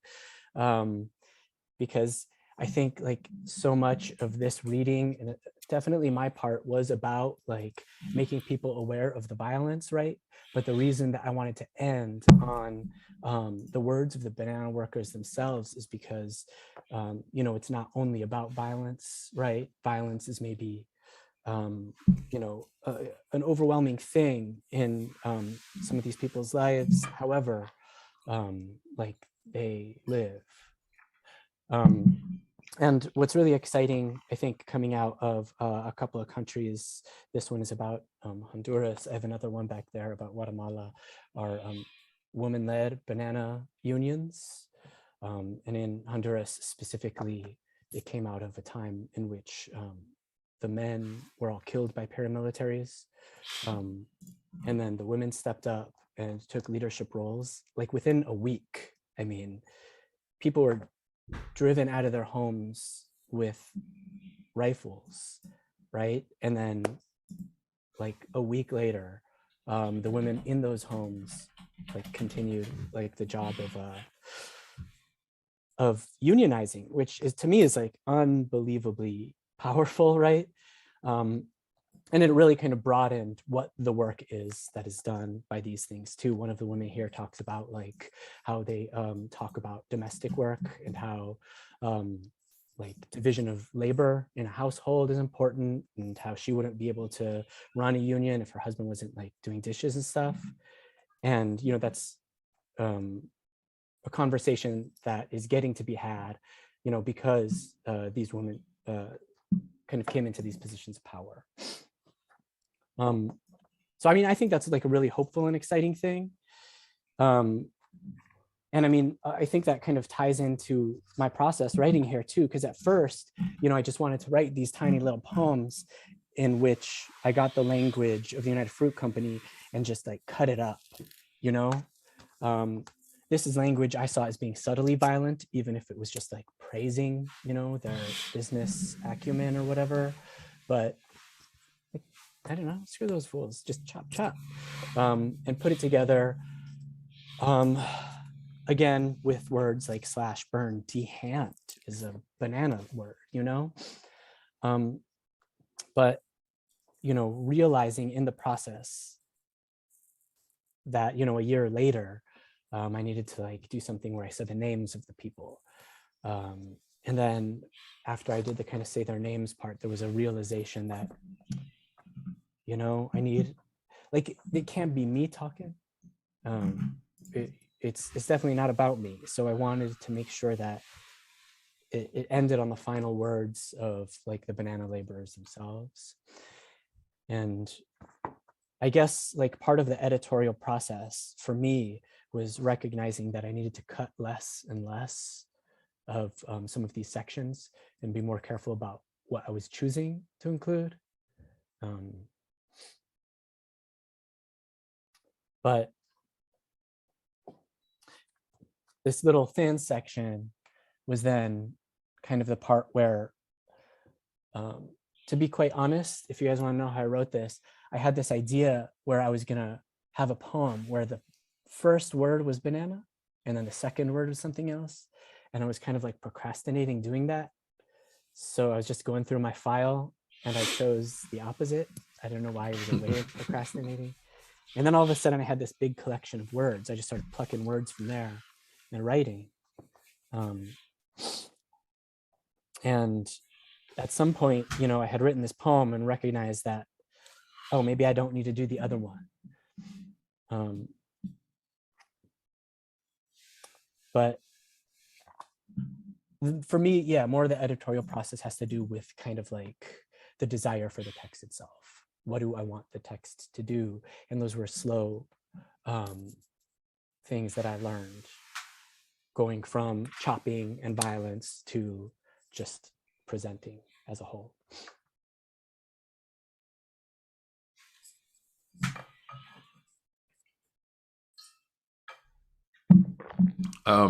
because I think like so much of this reading, and definitely my part, was about like making people aware of the violence, right? But the reason that I wanted to end on the words of the banana workers themselves is because, it's not only about violence, right? Violence is maybe, an overwhelming thing in some of these people's lives. However, like they live. And what's really exciting, I think, coming out of a couple of countries, this one is about Honduras. I have another one back there about Guatemala, are woman-led banana unions. And in Honduras specifically, it came out of a time in which the men were all killed by paramilitaries. And then the women stepped up and took leadership roles. Like within a week, I mean, people were driven out of their homes with rifles, right? And then like a week later, the women in those homes like continued like the job of unionizing, which is to me is like unbelievably powerful, right? And it really kind of broadened what the work is that is done by these things too. One of the women here talks about like how they talk about domestic work and how like division of labor in a household is important, and how she wouldn't be able to run a union if her husband wasn't like doing dishes and stuff. And that's a conversation that is getting to be had, because these women kind of came into these positions of power. So I mean, I think that's like a really hopeful and exciting thing. And I mean, I think that kind of ties into my process writing here too, because at first, I just wanted to write these tiny little poems in which I got the language of the United Fruit Company and just like cut it up, This is language I saw as being subtly violent, even if it was just like praising, their business acumen or whatever. But I don't know, screw those fools, just chop, chop, and put it together. again, with words like slash, burn, dehant is a banana word, you know? But, you know, realizing in the process that, you know, a year later, I needed to like do something where I said the names of the people. And then after I did the kind of say their names part, there was a realization that, you know, I need, like, it can't be me talking. It's definitely not about me. So I wanted to make sure that it ended on the final words of like the banana laborers themselves. And I guess like part of the editorial process for me was recognizing that I needed to cut less and less of some of these sections and be more careful about what I was choosing to include. But this little thin section was then kind of the part where, to be quite honest, if you guys want to know how I wrote this, I had this idea where I was gonna have a poem where the first word was banana and then the second word was something else. And I was kind of like procrastinating doing that. So I was just going through my file and I chose the opposite. I don't know why it was a way of procrastinating. And then all of a sudden I had this big collection of words. I just started plucking words from there and writing. And at some point, you know, I had written this poem and recognized that, oh, maybe I don't need to do the other one. But for me, yeah, more of the editorial process has to do with kind of like the desire for the text itself. What do I want the text to do? And those were slow things that I learned, going from chopping and violence to just presenting as a whole.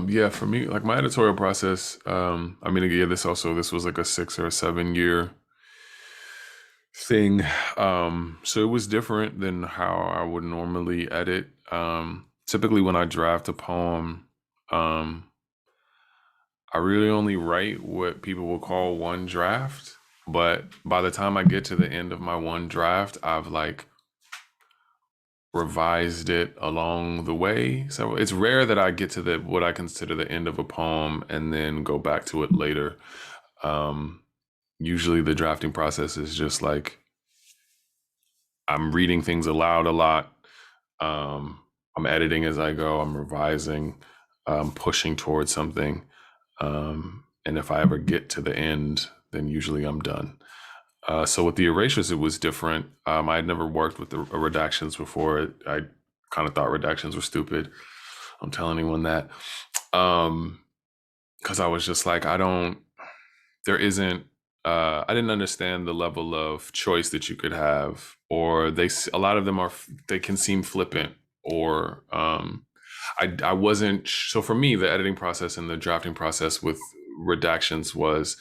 Yeah, for me, like my editorial process, I mean, again, this was like a 6 or 7 year thing. So it was different than how I would normally edit. Typically when I draft a poem, I really only write what people will call one draft. But by the time I get to the end of my one draft, I've like revised it along the way. So it's rare that I get to what I consider the end of a poem and then go back to it later. Usually the drafting process is just like I'm reading things aloud a lot. I'm editing as I go. I'm revising, pushing towards something. And if I ever get to the end, then usually I'm done. So with the erasures, it was different. I had never worked with the redactions before. I kind of thought redactions were stupid. Don't tell anyone that. Because I was just like, I didn't understand the level of choice that you could have, or a lot of them they can seem flippant, or I wasn't. So for me, the editing process and the drafting process with redactions was,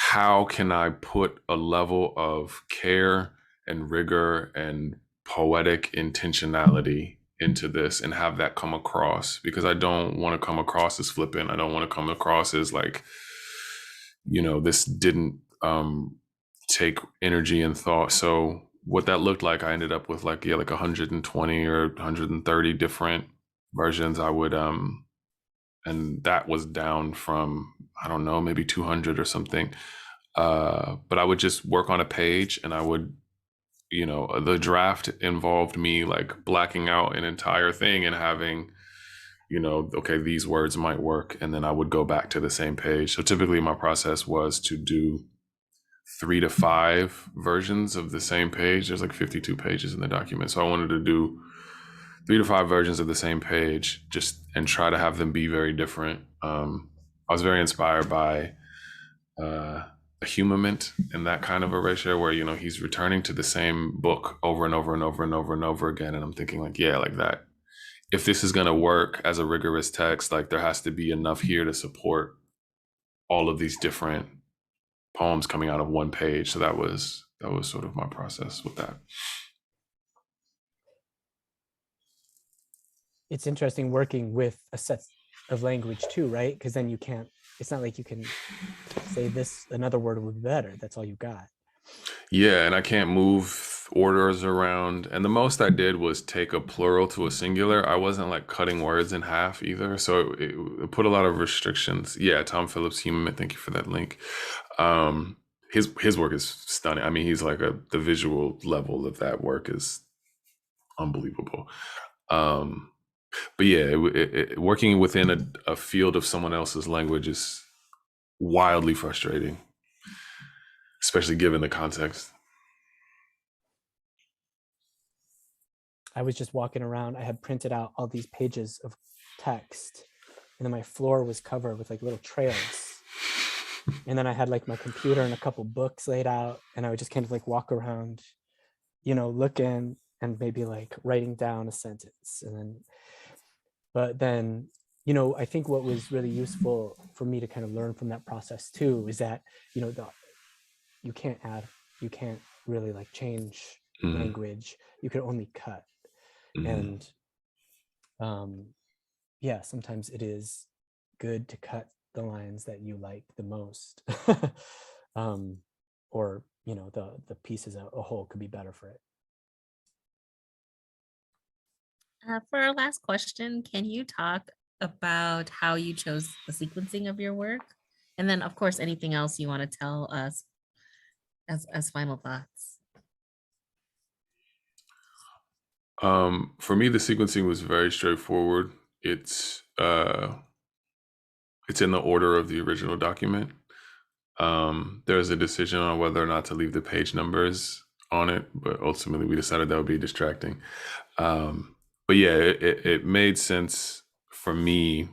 how can I put a level of care and rigor and poetic intentionality into this and have that come across? Because I don't want to come across as flippant. I don't want to come across as like, you know, this didn't take energy and thought. So what that looked like, I ended up with like 120 or 130 different versions. I would and that was down from, I don't know, maybe 200 or something. But I would just work on a page, and I would, you know, the draft involved me like blacking out an entire thing and having, you know, okay, these words might work. And then I would go back to the same page. So typically my process was to do 3 to 5 versions of the same page. There's like 52 pages in the document. So I wanted to do 3 to 5 versions of the same page, and try to have them be very different. I was very inspired by a humament and that kind of erasure, where, you know, he's returning to the same book over and over and over and over and over again. And I'm thinking like, yeah, like that. If this is going to work as a rigorous text, like there has to be enough here to support all of these different poems coming out of one page. So that was sort of my process with that. It's interesting working with a set of language too, right? Because then you can't, it's not like you can say this, another word would be better. That's all you got. Yeah, and I can't move orders around. And the most I did was take a plural to a singular. I wasn't like cutting words in half either. So it put a lot of restrictions. Yeah, Tom Phillips Human, thank you for that link. His work is stunning. I mean, he's like the visual level of that work is unbelievable. But yeah, working within a field of someone else's language is wildly frustrating, especially given the context. I was just walking around. I had printed out all these pages of text, and then my floor was covered with like little trails. And then I had like my computer and a couple books laid out, and I would just kind of like walk around, looking and maybe like writing down a sentence. But then, I think what was really useful for me to kind of learn from that process too is that, you can't really like change language. You can only cut. And yeah, sometimes it is good to cut the lines that you like the most. Or the piece as a whole could be better for it. For our last question, can you talk about how you chose the sequencing of your work? And then, of course, anything else you want to tell us as final thoughts. For me, the sequencing was very straightforward. It's in the order of the original document. There's a decision on whether or not to leave the page numbers on it, but ultimately we decided that would be distracting. But yeah, it made sense for me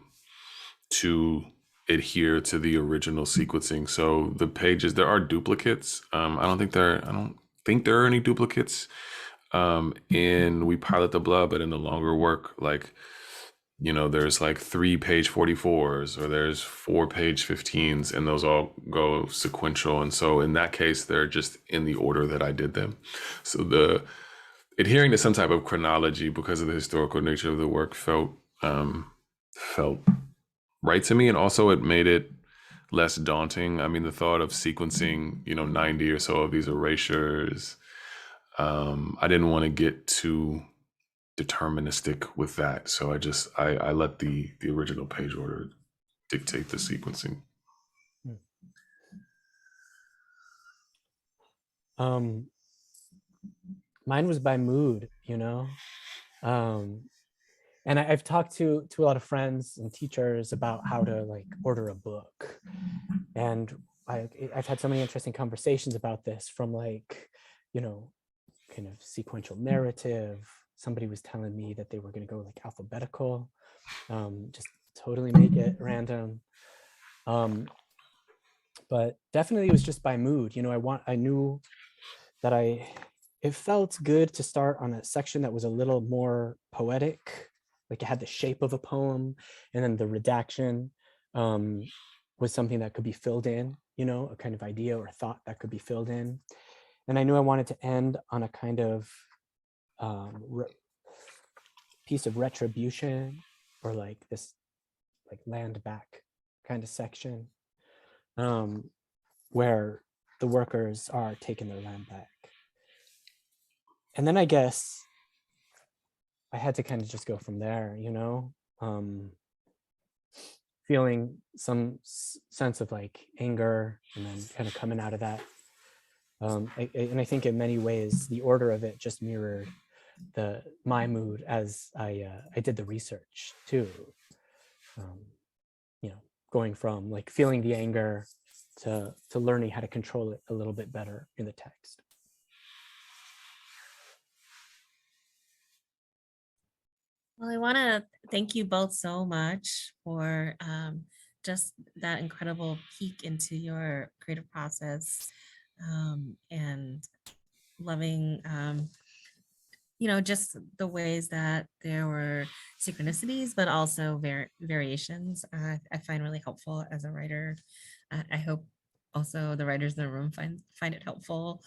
to adhere to the original sequencing. So the pages, there are duplicates. I don't think there are any duplicates in We Pilot the Blood, but in the longer work, like, there's like 3 page 44s or there's 4 page 15s, and those all go sequential. And so in that case, they're just in the order that I did them. So adhering to some type of chronology because of the historical nature of the work felt right to me. And also it made it less daunting. I mean, the thought of sequencing, 90 or so of these erasures, I didn't want to get too deterministic with that. So I let the original page order dictate the sequencing. Mine was by mood, and I've talked to a lot of friends and teachers about how to like order a book, and I've had so many interesting conversations about this, from like, kind of sequential narrative. Somebody was telling me that they were going to go like alphabetical, just totally make it random. But definitely it was just by mood. I knew that it felt good to start on a section that was a little more poetic, like it had the shape of a poem, and then the redaction was something that could be filled in, a kind of idea or thought that could be filled in. And I knew I wanted to end on a kind of piece of retribution, or like this like land back kind of section, where the workers are taking their land back. And then I guess I had to kind of just go from there, feeling some sense of like anger, and then kind of coming out of that. And I think in many ways, the order of it just mirrored my mood as I did the research too. Going from like feeling the anger to learning how to control it a little bit better in the text. Well, I want to thank you both so much for just that incredible peek into your creative process, and loving, just the ways that there were synchronicities, but also variations. I find really helpful as a writer. I hope also the writers in the room find it helpful.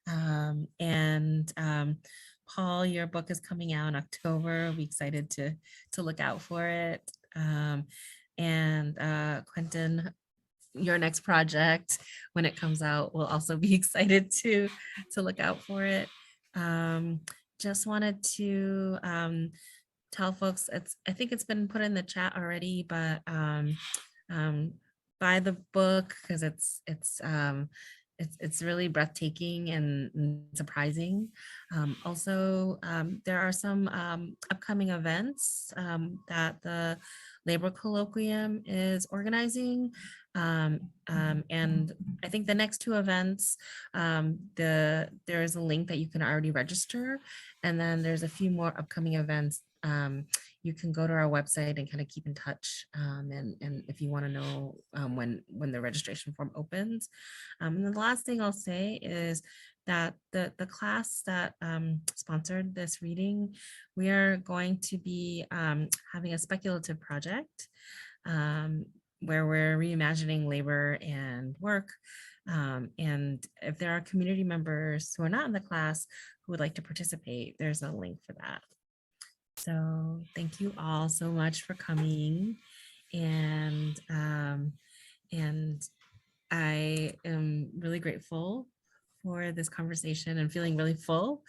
And Paul, your book is coming out in October. We're excited to look out for it. And Quenton, your next project, when it comes out, we'll also be excited to look out for it. Just wanted to tell folks, I think it's been put in the chat already, but buy the book because it's really breathtaking and surprising. There are some upcoming events that the Labor Colloquium is organizing. And I think the next two events, there is a link that you can already register. And then there's a few more upcoming events. You can go to our website and kind of keep in touch. And if you want to know when the registration form opens. And the last thing I'll say is that the class that sponsored this reading, we are going to be having a speculative project where we're reimagining labor and work. And if there are community members who are not in the class who would like to participate, there's a link for that. So thank you all so much for coming. And I am really grateful for this conversation and feeling really full.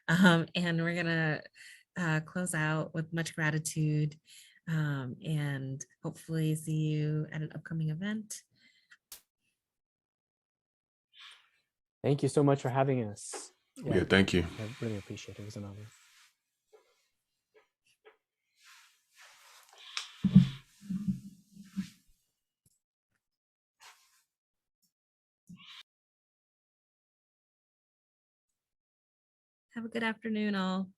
And we're gonna close out with much gratitude and hopefully see you at an upcoming event. Thank you so much for having us. Yeah, thank you. I really appreciate it. It was an honor. Have a good afternoon, all.